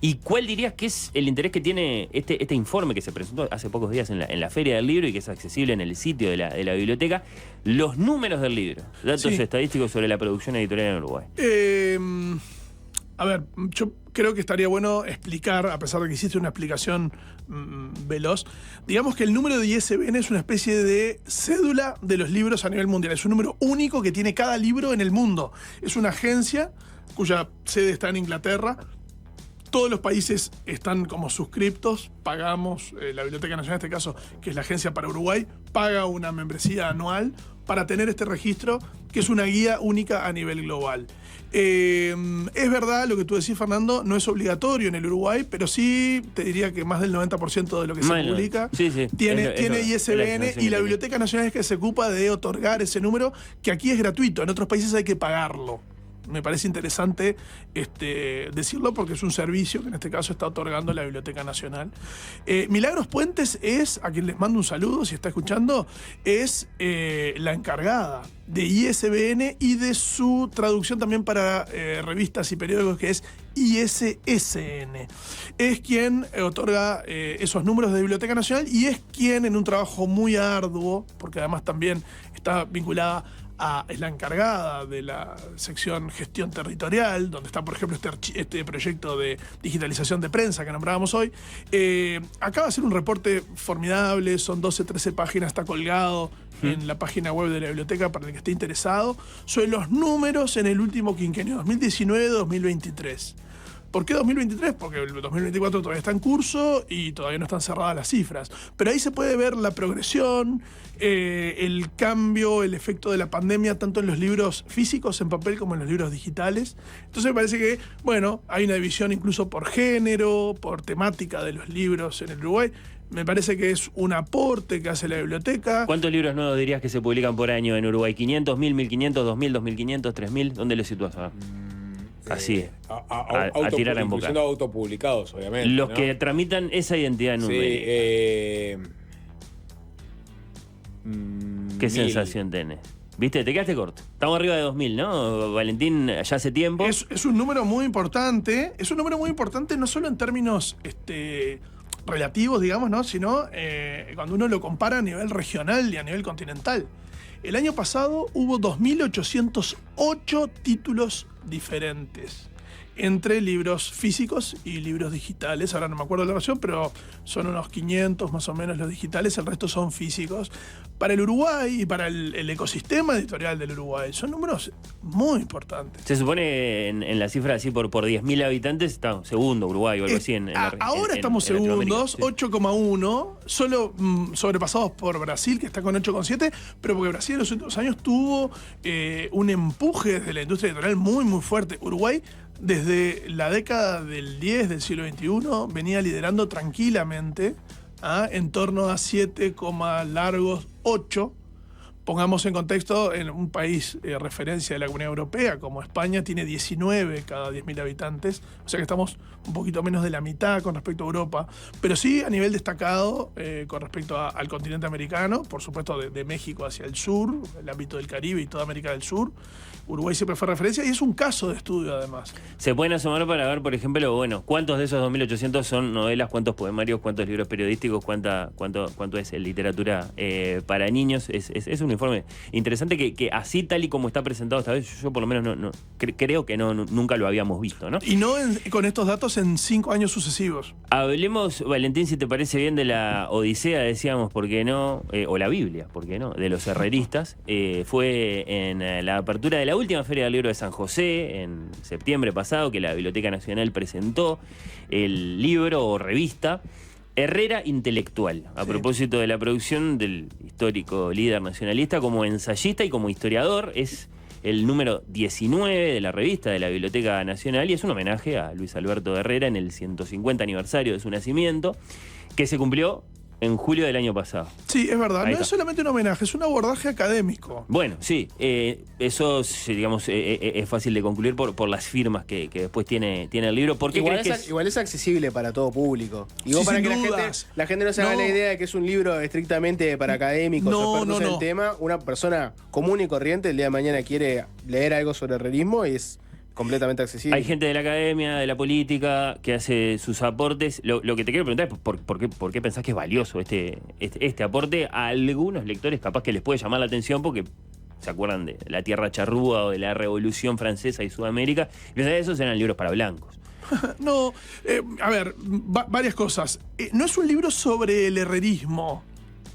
¿Y cuál dirías que es el interés que tiene este informe que se presentó hace pocos días en la Feria del Libro y que es accesible en el sitio de la biblioteca? Los números del libro, datos estadísticos sobre la producción editorial en Uruguay. A ver, yo creo que estaría bueno explicar, a pesar de que hiciste una explicación veloz, digamos que el número de ISBN es una especie de cédula de los libros a nivel mundial. Es un número único que tiene cada libro en el mundo. Es una agencia cuya sede está en Inglaterra. Todos los países están como suscriptos, pagamos, la Biblioteca Nacional en este caso, que es la agencia para Uruguay, paga una membresía anual para tener este registro, que es una guía única a nivel global. Es verdad lo que tú decís, Fernando, no es obligatorio en el Uruguay, pero sí te diría que más del 90% de lo que se publica tiene ISBN, y la Biblioteca Nacional es que se ocupa de otorgar ese número, que aquí es gratuito, en otros países hay que pagarlo. Me parece interesante decirlo porque es un servicio que en este caso está otorgando la Biblioteca Nacional. Milagros Puentes es, a quien les mando un saludo si está escuchando, es la encargada de ISBN y de su traducción también para revistas y periódicos, que es ISSN. Es quien otorga esos números de Biblioteca Nacional y es quien, en un trabajo muy arduo, porque además también está vinculada es la encargada de la sección gestión territorial, donde está, por ejemplo, este proyecto de digitalización de prensa que nombrábamos hoy. Acaba de hacer un reporte formidable, son 12, 13 páginas, está colgado en la página web de la biblioteca para el que esté interesado, sobre los números en el último quinquenio, 2019-2023. ¿Por qué 2023? Porque el 2024 todavía está en curso y todavía no están cerradas las cifras. Pero ahí se puede ver la progresión, el cambio, el efecto de la pandemia, tanto en los libros físicos en papel como en los libros digitales. Entonces me parece que, bueno, hay una división incluso por género, por temática de los libros en el Uruguay. Me parece que es un aporte que hace la biblioteca. ¿Cuántos libros nuevos dirías que se publican por año en Uruguay? ¿500, 1000, 1500, 2000, 2500, 3000? ¿Dónde lo sitúas ahora? Así, a tirar en boca. Autopublicados, obviamente. Los que tramitan esa identidad numérica. ¿Qué sensación tenés? ¿Viste? Te quedaste corto. Estamos arriba de 2000, ¿no? Valentín, ya hace tiempo. Es un número muy importante. Es un número muy importante no solo en términos relativos, digamos, ¿no? Sino cuando uno lo compara a nivel regional y a nivel continental. El año pasado hubo 2.808 títulos diferentes entre libros físicos y libros digitales. Ahora no me acuerdo la relación, pero son unos 500 más o menos los digitales, el resto son físicos. Para el Uruguay y para el ecosistema editorial del Uruguay son números muy importantes. Se supone en la cifra así por 10.000 habitantes está segundo Uruguay o algo así. Ahora estamos segundos, 8,1, solo sobrepasados por Brasil, que está con 8,7, pero porque Brasil en los últimos años tuvo un empuje desde la industria editorial muy, muy fuerte. Uruguay desde la década del 10 del siglo XXI venía liderando tranquilamente en torno a 7, largos 8. Pongamos en contexto, en un país referencia de la Comunidad Europea como España tiene 19 cada 10.000 habitantes, o sea que estamos un poquito menos de la mitad con respecto a Europa, pero sí a nivel destacado con respecto al continente americano, por supuesto de México hacia el sur, el ámbito del Caribe y toda América del Sur. Uruguay siempre fue referencia y es un caso de estudio además. Se pueden asomar para ver, por ejemplo, bueno, cuántos de esos 2.800 son novelas, cuántos poemarios, cuántos libros periodísticos, cuánto es literatura para niños. Es un informe interesante que así tal y como está presentado esta vez, yo por lo menos creo que nunca lo habíamos visto, ¿no? Y no con estos datos en 5 años sucesivos. Hablemos, Valentín, si te parece bien, de la Odisea, decíamos, ¿por qué no? O la Biblia, ¿por qué no? De los herreristas. Fue en la apertura de la última Feria del Libro de San José, en septiembre pasado, que la Biblioteca Nacional presentó el libro o revista Herrera Intelectual, a propósito de la producción del histórico líder nacionalista como ensayista y como historiador. Es el número 19 de la revista de la Biblioteca Nacional y es un homenaje a Luis Alberto Herrera en el 150 aniversario de su nacimiento, que se cumplió en julio del año pasado. Sí, es verdad. No es solamente un homenaje, es un abordaje académico. Bueno, sí. Eso, digamos, es fácil de concluir por las firmas que después tiene el libro. ¿Por qué igual es accesible para todo público. Y vos, Sí, para sin que dudas. la gente no se haga la idea de que es un libro estrictamente para académicos o expertos en el tema, una persona común y corriente el día de mañana quiere leer algo sobre herrerismo y es completamente accesible. Hay gente de la academia, de la política, que hace sus aportes. Lo que te quiero preguntar es ¿por qué pensás que es valioso este aporte? A algunos lectores capaz que les puede llamar la atención porque se acuerdan de la Tierra Charrúa o de la Revolución Francesa y Sudamérica. Y piensan que esos eran libros para blancos. No, a ver, varias cosas. No es un libro sobre el herrerismo,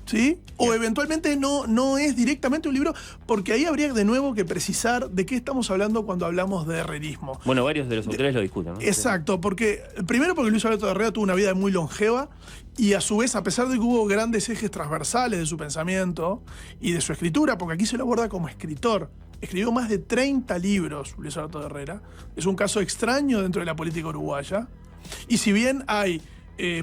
¿sí? O eventualmente no es directamente un libro, porque ahí habría de nuevo que precisar de qué estamos hablando cuando hablamos de herrerismo. Bueno, varios de los autores lo discuten, ¿no? Exacto, porque Luis Alberto Herrera tuvo una vida muy longeva y a su vez, a pesar de que hubo grandes ejes transversales de su pensamiento y de su escritura, porque aquí se lo aborda como escritor, escribió más de 30 libros Luis Alberto Herrera, es un caso extraño dentro de la política uruguaya, y si bien hay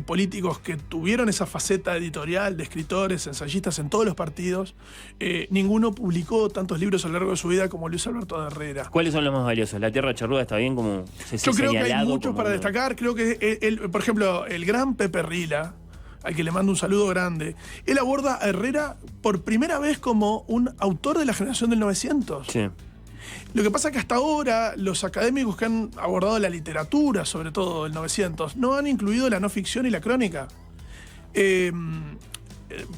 políticos que tuvieron esa faceta editorial de escritores, ensayistas en todos los partidos, ninguno publicó tantos libros a lo largo de su vida como Luis Alberto Herrera. ¿Cuáles son los más valiosos? ¿La Tierra Charrúa está bien como Yo creo que hay muchos para destacar. Creo que, por ejemplo, el gran Pepe Rila, al que le mando un saludo grande, él aborda a Herrera por primera vez como un autor de la generación del 900. Sí. Lo que pasa es que hasta ahora los académicos que han abordado la literatura, sobre todo del 900, no han incluido la no ficción y la crónica.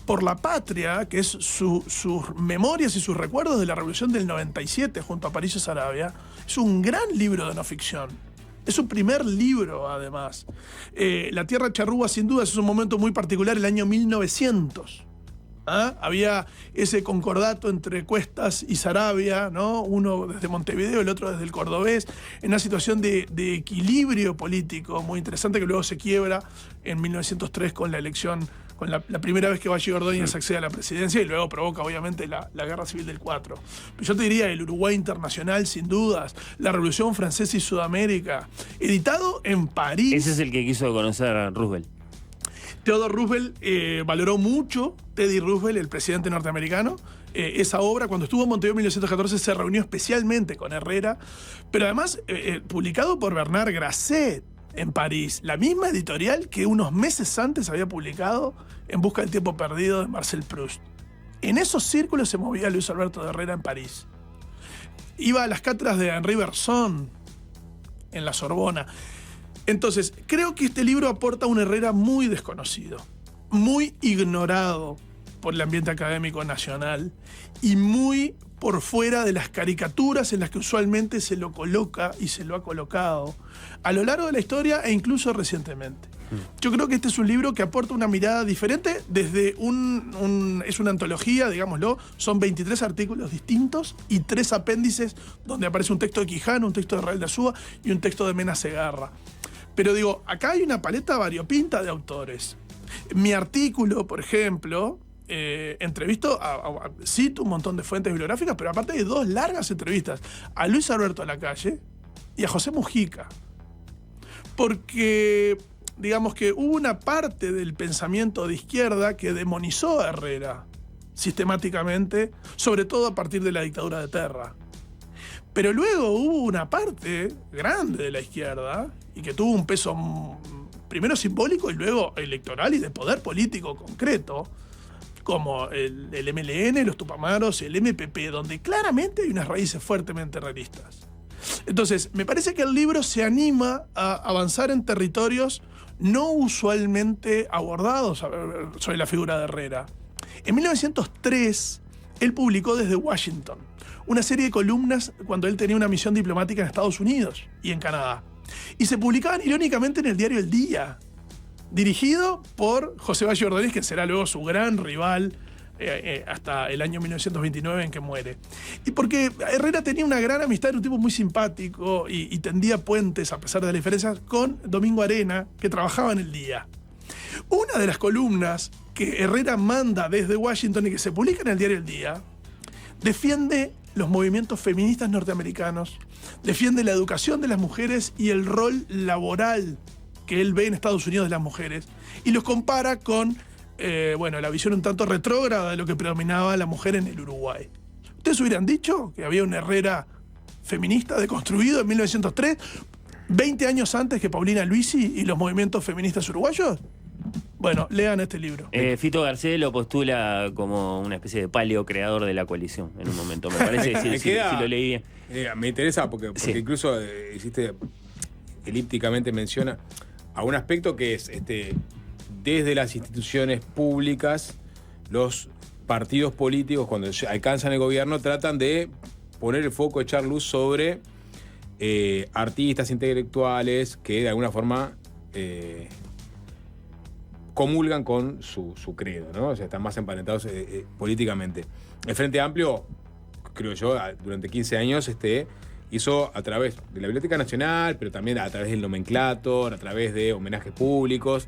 Por la Patria, que es sus memorias y sus recuerdos de la Revolución del 97 junto a París y Sarabia, es un gran libro de no ficción. Es su primer libro, además. La Tierra Charrúa, sin duda, es un momento muy particular, el año 1900. Había ese concordato entre Cuestas y Sarabia, ¿no? Uno desde Montevideo, el otro desde el Cordobés, en una situación de equilibrio político muy interesante que luego se quiebra en 1903 con la elección, con la primera vez que Valle Ordóñez accede a la presidencia y luego provoca obviamente la Guerra Civil del 4. Pero yo te diría el Uruguay internacional, sin dudas, la Revolución Francesa y Sudamérica, editado en París. Ese es el que quiso conocer a Roosevelt. Theodore Roosevelt valoró mucho, Teddy Roosevelt, el presidente norteamericano, esa obra. Cuando estuvo en Montevideo en 1914 se reunió especialmente con Herrera, pero además publicado por Bernard Grasset en París, la misma editorial que unos meses antes había publicado En busca del tiempo perdido de Marcel Proust. En esos círculos se movía Luis Alberto de Herrera en París. Iba a las cátedras de Henri Bergson en la Sorbona. Entonces, creo que este libro aporta un Herrera muy desconocido, muy ignorado por el ambiente académico nacional y muy por fuera de las caricaturas en las que usualmente se lo coloca y se lo ha colocado a lo largo de la historia e incluso recientemente. Yo creo que este es un libro que aporta una mirada diferente desde es una antología, digámoslo, son 23 artículos distintos y 3 apéndices donde aparece un texto de Quijano, un texto de Rael de Azúa y un texto de Mena Segarra. Pero digo, acá hay una paleta variopinta de autores. Mi artículo, por ejemplo, entrevisto, cito un montón de fuentes bibliográficas, pero aparte hay 2 largas entrevistas a Luis Alberto Lacalle y a José Mujica. Porque, digamos que hubo una parte del pensamiento de izquierda que demonizó a Herrera sistemáticamente, sobre todo a partir de la dictadura de Terra. Pero luego hubo una parte grande de la izquierda, y que tuvo un peso primero simbólico y luego electoral y de poder político concreto, como el MLN, los Tupamaros, el MPP, donde claramente hay unas raíces fuertemente herreristas. Entonces, me parece que el libro se anima a avanzar en territorios no usualmente abordados sobre la figura de Herrera. En 1903, él publicó desde Washington una serie de columnas cuando él tenía una misión diplomática en Estados Unidos y en Canadá. Y se publicaban irónicamente en el diario El Día, dirigido por José Valle Ordóñez, que será luego su gran rival hasta el año 1929 en que muere. Y porque Herrera tenía una gran amistad, era un tipo muy simpático y tendía puentes, a pesar de las diferencias, con Domingo Arena, que trabajaba en El Día. Una de las columnas que Herrera manda desde Washington y que se publica en el diario El Día, defiende los movimientos feministas norteamericanos, defiende la educación de las mujeres y el rol laboral que él ve en Estados Unidos de las mujeres, y los compara con la visión un tanto retrógrada de lo que predominaba la mujer en el Uruguay. ¿Ustedes hubieran dicho que había un Herrera feminista deconstruido en 1903, 20 años antes que Paulina Luisi y los movimientos feministas uruguayos? Bueno, lean este libro. Fito Garcés lo postula como una especie de paleo creador de la coalición en un momento. Me parece que sí lo leí bien. Me interesa porque Sí. incluso hiciste, elípticamente menciona a un aspecto que es desde las instituciones públicas, los partidos políticos, cuando alcanzan el gobierno, tratan de poner el foco, echar luz sobre artistas, intelectuales que de alguna forma comulgan con su credo, ¿no? O sea, están más emparentados políticamente. El Frente Amplio, creo yo, durante 15 años hizo a través de la Biblioteca Nacional, pero también a través del nomenclator, a través de homenajes públicos,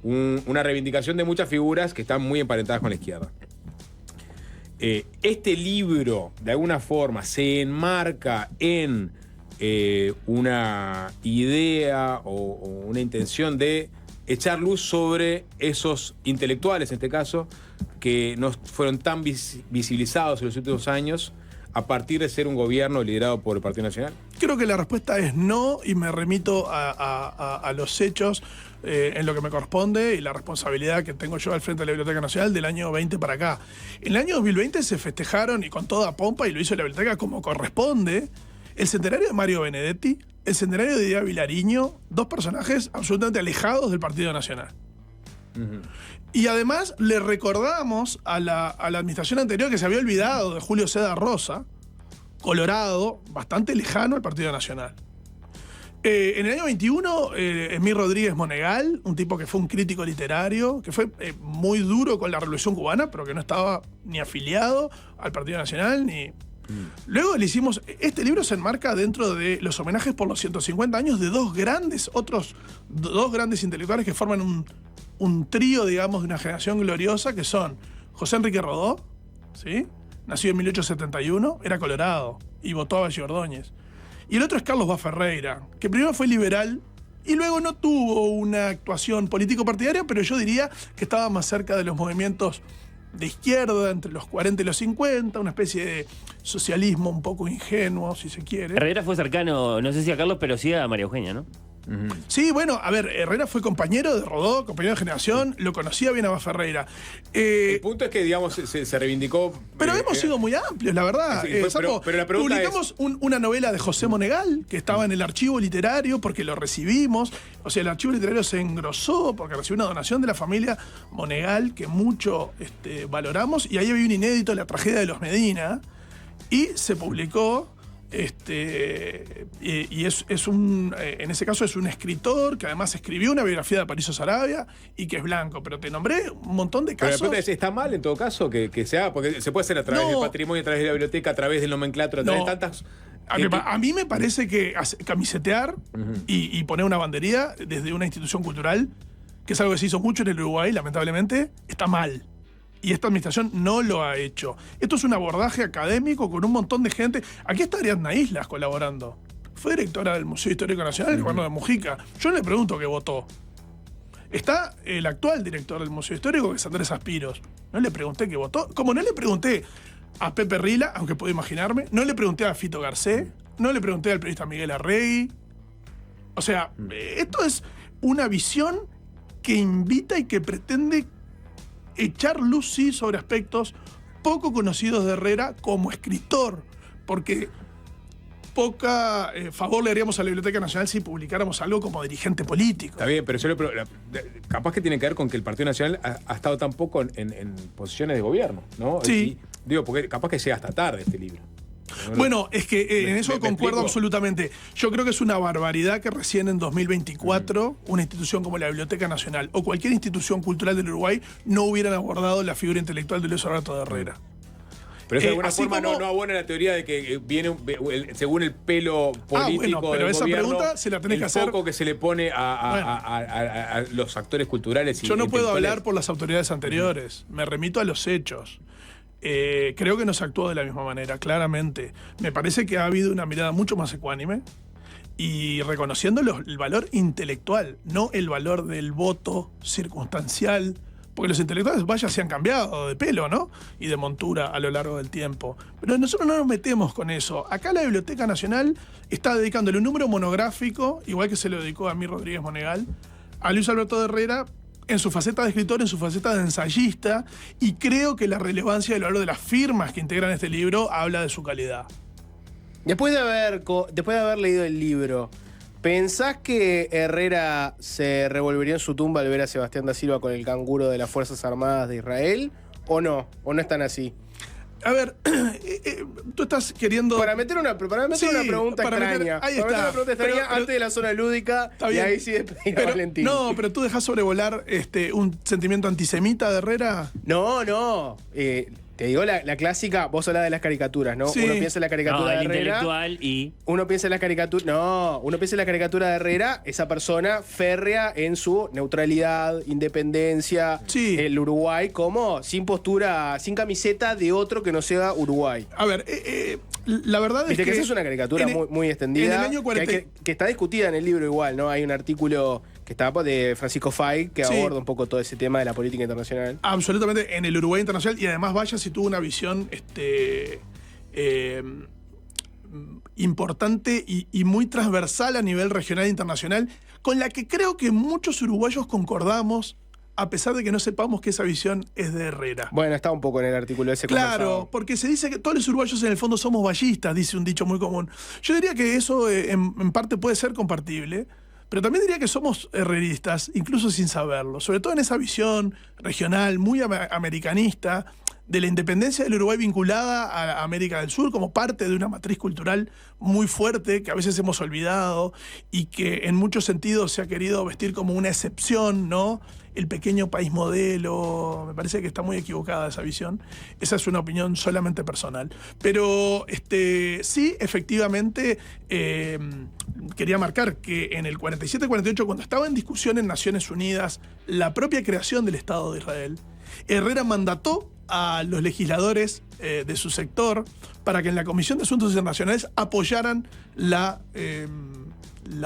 una reivindicación de muchas figuras que están muy emparentadas con la izquierda. Este libro, de alguna forma, se enmarca en una idea o una intención de echar luz sobre esos intelectuales, en este caso, que no fueron tan visibilizados en los últimos años a partir de ser un gobierno liderado por el Partido Nacional. Creo que la respuesta es no, y me remito a los hechos en lo que me corresponde y la responsabilidad que tengo yo al frente de la Biblioteca Nacional del año 20 para acá. En el año 2020 se festejaron, y con toda pompa, y lo hizo la Biblioteca como corresponde, el centenario de Mario Benedetti, el centenario de Díaz Vilariño, dos personajes absolutamente alejados del Partido Nacional. Uh-huh. Y además le recordamos a la administración anterior que se había olvidado de Julio Seda Rosa, Colorado, bastante lejano al Partido Nacional. En el año 21, Esmir Rodríguez Monegal, un tipo que fue un crítico literario, que fue muy duro con la Revolución Cubana, pero que no estaba ni afiliado al Partido Nacional, ni... Luego le hicimos... Este libro se enmarca dentro de los homenajes por los 150 años de dos grandes intelectuales que forman un trío, digamos, de una generación gloriosa, que son José Enrique Rodó, ¿sí? Nacido en 1871, era colorado y votó a Valle Ordóñez. Y el otro es Carlos Bá Ferreira, que primero fue liberal y luego no tuvo una actuación político-partidaria, pero yo diría que estaba más cerca de los movimientos de izquierda, entre los 40 y los 50, una especie de socialismo un poco ingenuo, si se quiere. Herrera fue cercano, no sé si a Carlos, pero sí a María Eugenia, ¿no? Uh-huh. Sí, bueno, a ver, Herrera fue compañero de Rodó, compañero de generación, lo conocía bien a Bá Ferreira. El punto es que, digamos, se reivindicó... Pero hemos sido muy amplios, la verdad. Sí, pero la pregunta publicamos una novela de José Monegal, que estaba en el archivo literario, porque lo recibimos. O sea, el archivo literario se engrosó porque recibió una donación de la familia Monegal, que mucho valoramos, y ahí había un inédito, La tragedia de los Medina, y se publicó... y es un, en ese caso es un escritor que además escribió una biografía de Aparicio Saravia y que es blanco, pero te nombré un montón de Pero casos. de repente está mal en todo caso que se haga, porque se puede hacer a través del patrimonio, a través de la biblioteca, a través del nomenclator, a través de tantas... A mí me parece que camisetear y poner una bandería desde una institución cultural, que es algo que se hizo mucho en el Uruguay, lamentablemente, está mal. Y esta administración no lo ha hecho. Esto es un abordaje académico con un montón de gente. Aquí está Ariadna Islas colaborando. fue directora del Museo Histórico Nacional, el gobierno de Mujica. Yo no le pregunto qué votó. Está el actual director del Museo Histórico, que es Andrés Aspiros. No le pregunté qué votó. Como no le pregunté a Pepe Rila, aunque puedo imaginarme, no le pregunté a Fito Garcés, no le pregunté al periodista Miguel Arregui. O sea, esto es una visión que invita y que pretende echar luz, sí, sobre aspectos poco conocidos de Herrera como escritor, porque poca favor le haríamos a la Biblioteca Nacional si publicáramos algo como dirigente político. Está bien, pero capaz que tiene que ver con que el Partido Nacional ha estado tan poco en posiciones de gobierno, ¿no? Sí. Digo, porque capaz que llega hasta tarde este libro. Bueno, es que en eso ¿Me concuerdo explico? absolutamente. Yo creo que es una barbaridad que recién en 2024 una institución como la Biblioteca Nacional o cualquier institución cultural del Uruguay no hubieran abordado la figura intelectual de Luis Alberto de Herrera. Pero eso de alguna así forma como- no abona la teoría de que viene según el pelo político bueno, pero del esa gobierno, pregunta se la tenés que hacer- el foco que se le pone a los actores culturales. Yo no puedo intelectuales. hablar por las autoridades anteriores, me remito a los hechos. Creo que no se actuó de la misma manera, claramente. Me parece que ha habido una mirada mucho más ecuánime y reconociendo el valor intelectual, no el valor del voto circunstancial, porque los intelectuales, vaya, se han cambiado de pelo, ¿no? Y de montura a lo largo del tiempo. Pero nosotros no nos metemos con eso. Acá la Biblioteca Nacional está dedicándole un número monográfico, igual que se lo dedicó a mí Rodríguez Monegal, a Luis Alberto de Herrera, en su faceta de escritor, en su faceta de ensayista, y creo que la relevancia del valor de las firmas que integran este libro habla de su calidad. Después de haber leído el libro, ¿pensás que Herrera se revolvería en su tumba al ver a Sebastián da Silva con el canguro de las Fuerzas Armadas de Israel? ¿O no? ¿O no están así? A ver, tú estás queriendo... Para meter una pregunta Sí, extraña. para meter- ahí Para meter está. una pregunta extraña Pero- antes de la zona lúdica. Está Y bien. ahí sí despedir a Pero- Valentín. No, pero tú dejás sobrevolar un sentimiento antisemita de Herrera. No. Te digo la clásica, vos hablás de las caricaturas, ¿no? Sí. Uno piensa en la caricatura No, de el Herrera. intelectual y... Uno piensa en la caricatura. No, uno piensa en la caricatura de Herrera, esa persona férrea en su neutralidad, independencia, Sí. el Uruguay como sin postura, sin camiseta de otro que no sea Uruguay. A ver, la verdad es Viste que que... esa es una caricatura en el- muy extendida. en el año que, 40 que está discutida en el libro igual, ¿no? Hay un artículo que está de Francisco Fay que Sí. aborda un poco todo ese tema de la política internacional. Absolutamente, en el Uruguay internacional, y además vaya si tuvo una visión importante y muy transversal a nivel regional e internacional, con la que creo que muchos uruguayos concordamos, a pesar de que no sepamos que esa visión es de Herrera. Bueno, está un poco en el artículo ese Claro, conversado. porque se dice que todos los uruguayos en el fondo somos vallistas, dice un dicho muy común. Yo diría que eso en parte puede ser compartible, pero también diría que somos herreristas, incluso sin saberlo, sobre todo en esa visión regional, muy americanista, de la independencia del Uruguay vinculada a América del Sur como parte de una matriz cultural muy fuerte que a veces hemos olvidado y que en muchos sentidos se ha querido vestir como una excepción, ¿no? El pequeño país modelo, me parece que está muy equivocada esa visión. Esa es una opinión solamente personal. Pero sí, efectivamente, quería marcar que en el 47-48, cuando estaba en discusión en Naciones Unidas la propia creación del Estado de Israel, Herrera mandató a los legisladores de su sector para que en la Comisión de Asuntos Internacionales apoyaran la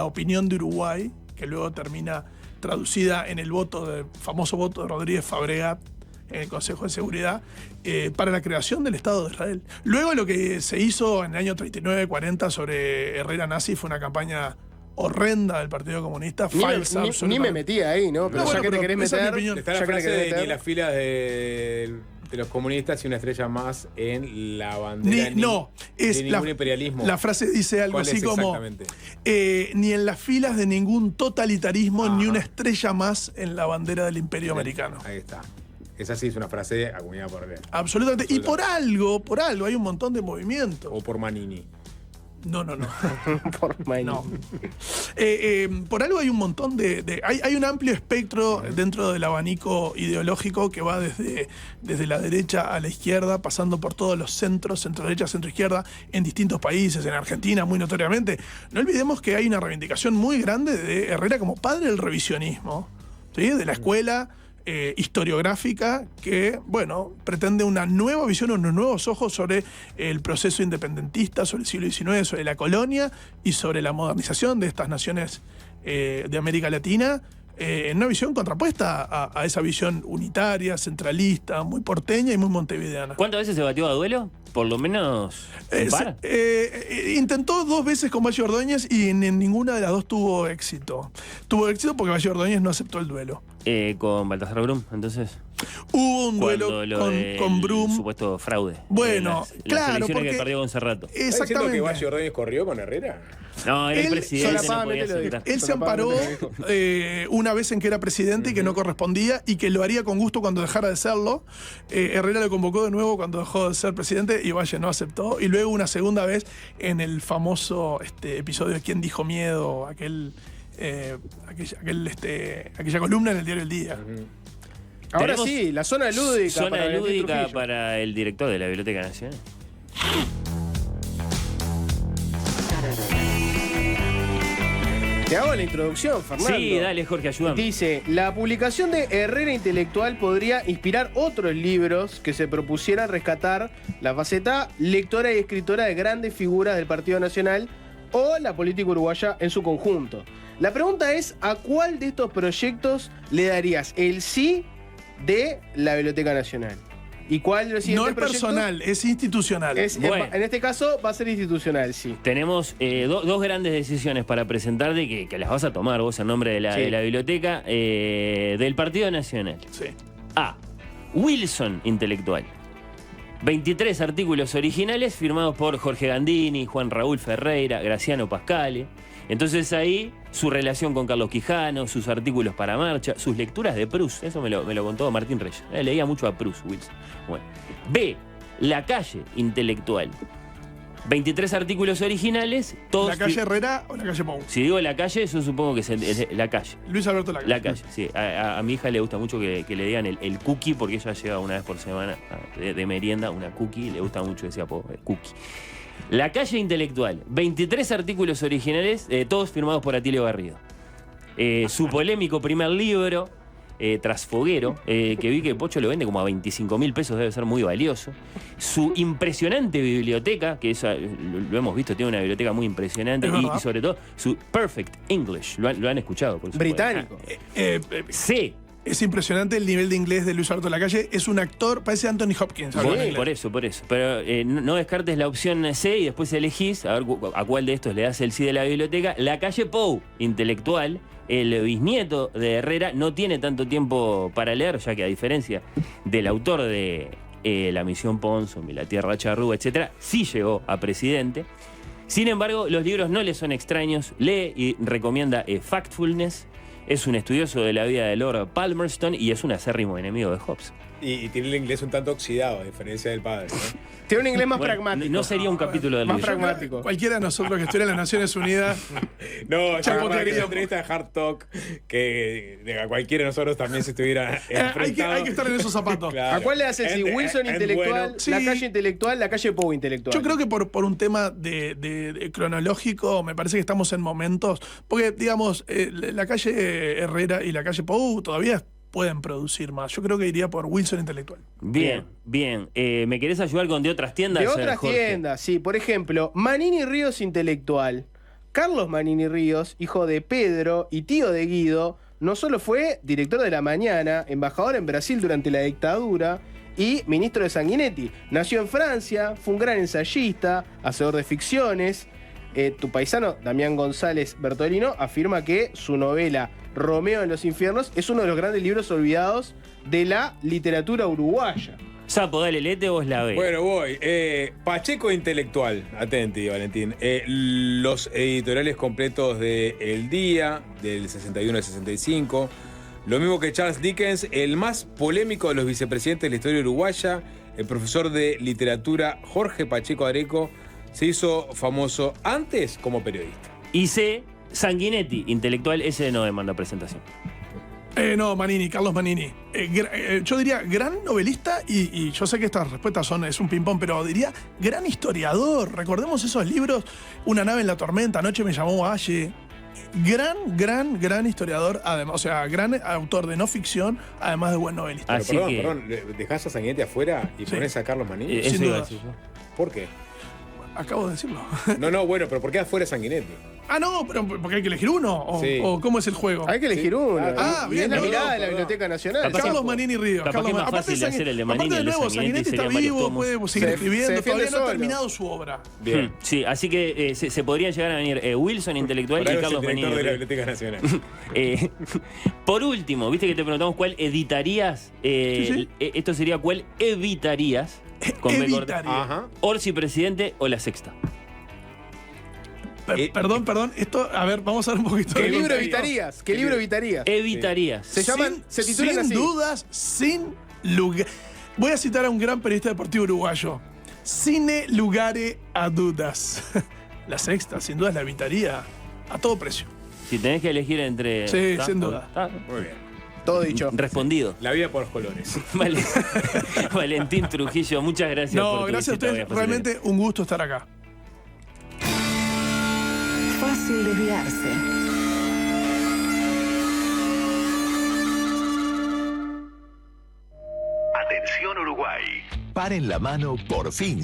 opinión de Uruguay, que luego termina traducida en el famoso voto de Rodríguez Fabregat en el Consejo de Seguridad, para la creación del Estado de Israel. Luego lo que se hizo en el año 39-40 sobre Herrera nazi fue una campaña horrenda del Partido Comunista, falsa, Ni me absolutamente. metí ahí, ¿no? Pero No, ya bueno, que te pero querés esa es mi meter. opinión. Está la ya que te frase querés de ni meter. las filas de los comunistas y una estrella más en la bandera. Es de ningún imperialismo. La frase dice algo ¿Cuál así es como exactamente? ni en las filas de ningún totalitarismo Ajá. ni una estrella más en la bandera del Imperio Americano. Ahí está. Esa sí es una frase acuñada por él. Absolutamente. Y por algo hay un montón de movimientos. O por Manini. No. Por Maini. No. Por algo hay un montón hay un amplio espectro dentro del abanico ideológico que va desde la derecha a la izquierda, pasando por todos los centros, centro-derecha, centro-izquierda, en distintos países, en Argentina muy notoriamente. No olvidemos que hay una reivindicación muy grande de Herrera como padre del revisionismo, ¿sí? De la escuela historiográfica que, bueno, pretende una nueva visión, unos nuevos ojos sobre el proceso independentista, sobre el siglo XIX, sobre la colonia y sobre la modernización de estas naciones de América Latina, en una visión contrapuesta a esa visión unitaria, centralista, muy porteña y muy montevideana. ¿Cuántas veces se batió a duelo? Por lo menos un par. Intentó 2 veces con Valle Ordóñez y en ninguna de las 2 tuvo éxito. Tuvo éxito porque Valle Ordóñez no aceptó el duelo. Con Baltasar Brum, entonces. Hubo un duelo con Brum. Supuesto fraude. Bueno, las claro, elecciones porque que perdió con Cerrato. ¿Estás diciendo que Exactamente. Valle Ordóñez corrió con Herrera? No, era el Él presidente, no solapamente podía lo dijo. aceptar. Él se amparó una vez en que era presidente y que no correspondía y que lo haría con gusto cuando dejara de serlo. Herrera lo convocó de nuevo cuando dejó de ser presidente y Valle no aceptó. Y luego una segunda vez en el famoso episodio de ¿Quién dijo miedo? Aquella columna en el diario El Día. Ahora Tenemos sí, la zona lúdica. Zona para Valentín lúdica Trujillo. para el director de la Biblioteca Nacional. Te hago la introducción, Fernando. Sí, dale, Jorge, ayúdame. Dice, la publicación de Herrera Intelectual podría inspirar otros libros que se propusieran rescatar la faceta lectora y escritora de grandes figuras del Partido Nacional o la política uruguaya en su conjunto. La pregunta es, ¿a cuál de estos proyectos le darías el sí de la Biblioteca Nacional? ¿Y cuál de los No siguientes es proyectos? personal, es institucional. Bueno. En este caso va a ser institucional, sí. Tenemos dos grandes decisiones para presentarte que las vas a tomar vos en nombre de la, Sí. de la biblioteca del Partido Nacional. Sí. A. Wilson Intelectual. 23 artículos originales firmados por Jorge Gandini, Juan Raúl Ferreira, Graciano Pascale. Entonces ahí su relación con Carlos Quijano, sus artículos para Marcha, sus lecturas de Proust. Eso me lo contó Martín Reyes. Leía mucho a Proust, Wilson. Bueno. B. La Calle Intelectual. 23 artículos originales, todos... ¿La calle Herrera o la calle Pou? Si digo La Calle, yo supongo que es La Calle. Luis Alberto Lacalle. La Calle, sí. A mi hija le gusta mucho que le digan el cookie, porque ella lleva una vez por semana de merienda una cookie, le gusta mucho ese apodo, cookie. La Calle Intelectual, 23 artículos originales, todos firmados por Atilio Garrido. Su polémico primer libro, Trasfoguero, que vi que Pocho lo vende como a 25.000 pesos, debe ser muy valioso. Su impresionante biblioteca, que eso lo hemos visto, tiene una biblioteca muy impresionante, y sobre todo su Perfect English, lo han escuchado, por supuesto. Británico. C. Es impresionante el nivel de inglés de Luis Alberto Lacalle. Es un actor, parece Anthony Hopkins. habla en inglés. Por eso. Pero no descartes la opción C y después elegís a ver a cuál de estos le das el sí de la biblioteca. La Calle Pou, intelectual. El bisnieto de Herrera no tiene tanto tiempo para leer, ya que a diferencia del autor de La Misión Ponzo, La Tierra Charrúa, etc., sí llegó a presidente. Sin embargo, los libros no le son extraños. Lee y recomienda Factfulness. Es un estudioso de la vida de Lord Palmerston y es un acérrimo enemigo de Hobbes. Y tiene el inglés un tanto oxidado, a diferencia del padre, ¿no? Tiene un inglés más Bueno, pragmático. no sería un capítulo del Más libro. pragmático. Cualquiera de nosotros que estuviera en las Naciones Unidas. No, yo Chapo, me te que digo. entrevista de Hard Talk que a cualquiera de nosotros también se estuviera hay que estar en esos zapatos. Claro. ¿A cuál le haces? Sí, Wilson Intelectual, bueno. Sí. La Calle Intelectual, La Calle Pou Intelectual. Yo creo que por un tema de cronológico, me parece que estamos en momentos. Porque, digamos, la calle Herrera y la calle Pou todavía pueden producir más. Yo creo que iría por Wilson Intelectual. Bien. ¿Me querés ayudar con de otras tiendas? De otras Jorge? tiendas, sí. Por ejemplo, Manini Ríos Intelectual. Carlos Manini Ríos, hijo de Pedro y tío de Guido, no solo fue director de La Mañana, embajador en Brasil durante la dictadura y ministro de Sanguinetti. Nació en Francia, fue un gran ensayista, hacedor de ficciones. Tu paisano, Damián González Bertolino, afirma que su novela Romeo en los Infiernos es uno de los grandes libros olvidados de la literatura uruguaya. Sapo, dale, léete vos la B. Bueno, voy. Pacheco Intelectual, atenti, Valentín. Los editoriales completos de El Día, del 61 al 65. Lo mismo que Charles Dickens, el más polémico de los vicepresidentes de la historia uruguaya, el profesor de literatura Jorge Pacheco Areco, se hizo famoso antes como periodista. Y C, Sanguinetti, intelectual, ese no demanda presentación. No, Manini, Carlos Manini. Yo diría gran novelista y yo sé que estas respuestas es un ping-pong, pero diría gran historiador. Recordemos esos libros, Una nave en la tormenta, Anoche me llamó Valle. gran historiador, además, o sea, gran autor de no ficción, además de buen novelista. Pero Así que- perdón, dejás a Sanguinetti afuera y Sí. ponés a Carlos Manini. Eso Sin iba a dudas. decir yo. ¿Por qué? Acabo de decirlo. No, bueno, pero ¿por qué afuera Sanguinetti? Ah, no, pero porque hay que elegir uno. O, Sí. o ¿cómo es el juego? Hay que elegir uno. Ah, Y bien, es la no, mirada no, de la perdón. Biblioteca Nacional. Capaz- Carlos Manini Ríos. capaz Carlos que es más Aparte fácil hacer el de Manini, aparte de el de nuevo, Sanguinetti Sanguinetti está sería vivo, Mario puede Thomas. seguir Se escribiendo, defiende todavía no ha solo. terminado su obra. Bien. Sí, así que se podrían llegar a venir Wilson, intelectual, Por y algo es el Carlos Manini. director de la Biblioteca Nacional. Por último, viste que te preguntamos cuál editarías. Sí. Esto sería cuál evitarías. Con B corta. Evitaría. Ajá. Orsi presidente o La Sexta. Perdón, esto, a ver, vamos a ver un poquito ¿Qué de libro contenido. evitarías? ¿Qué libro evitarías? Evitarías. Se llaman, se titulan sin así. dudas, sin lugar. Voy a citar a un gran periodista deportivo uruguayo. Sine lugare a dudas. La Sexta, sin dudas, la evitaría a todo precio. Si tenés que elegir entre. Sí, ¿Está? sin duda. ¿Está? Muy bien. Todo dicho. Respondido. La vida por los colores. Vale. Valentín Trujillo, muchas gracias por No, tu gracias a visita hoy ustedes. a Fácil Realmente un gusto estar acá. Fácil desviarse. Atención Uruguay. Paren la mano, por fin.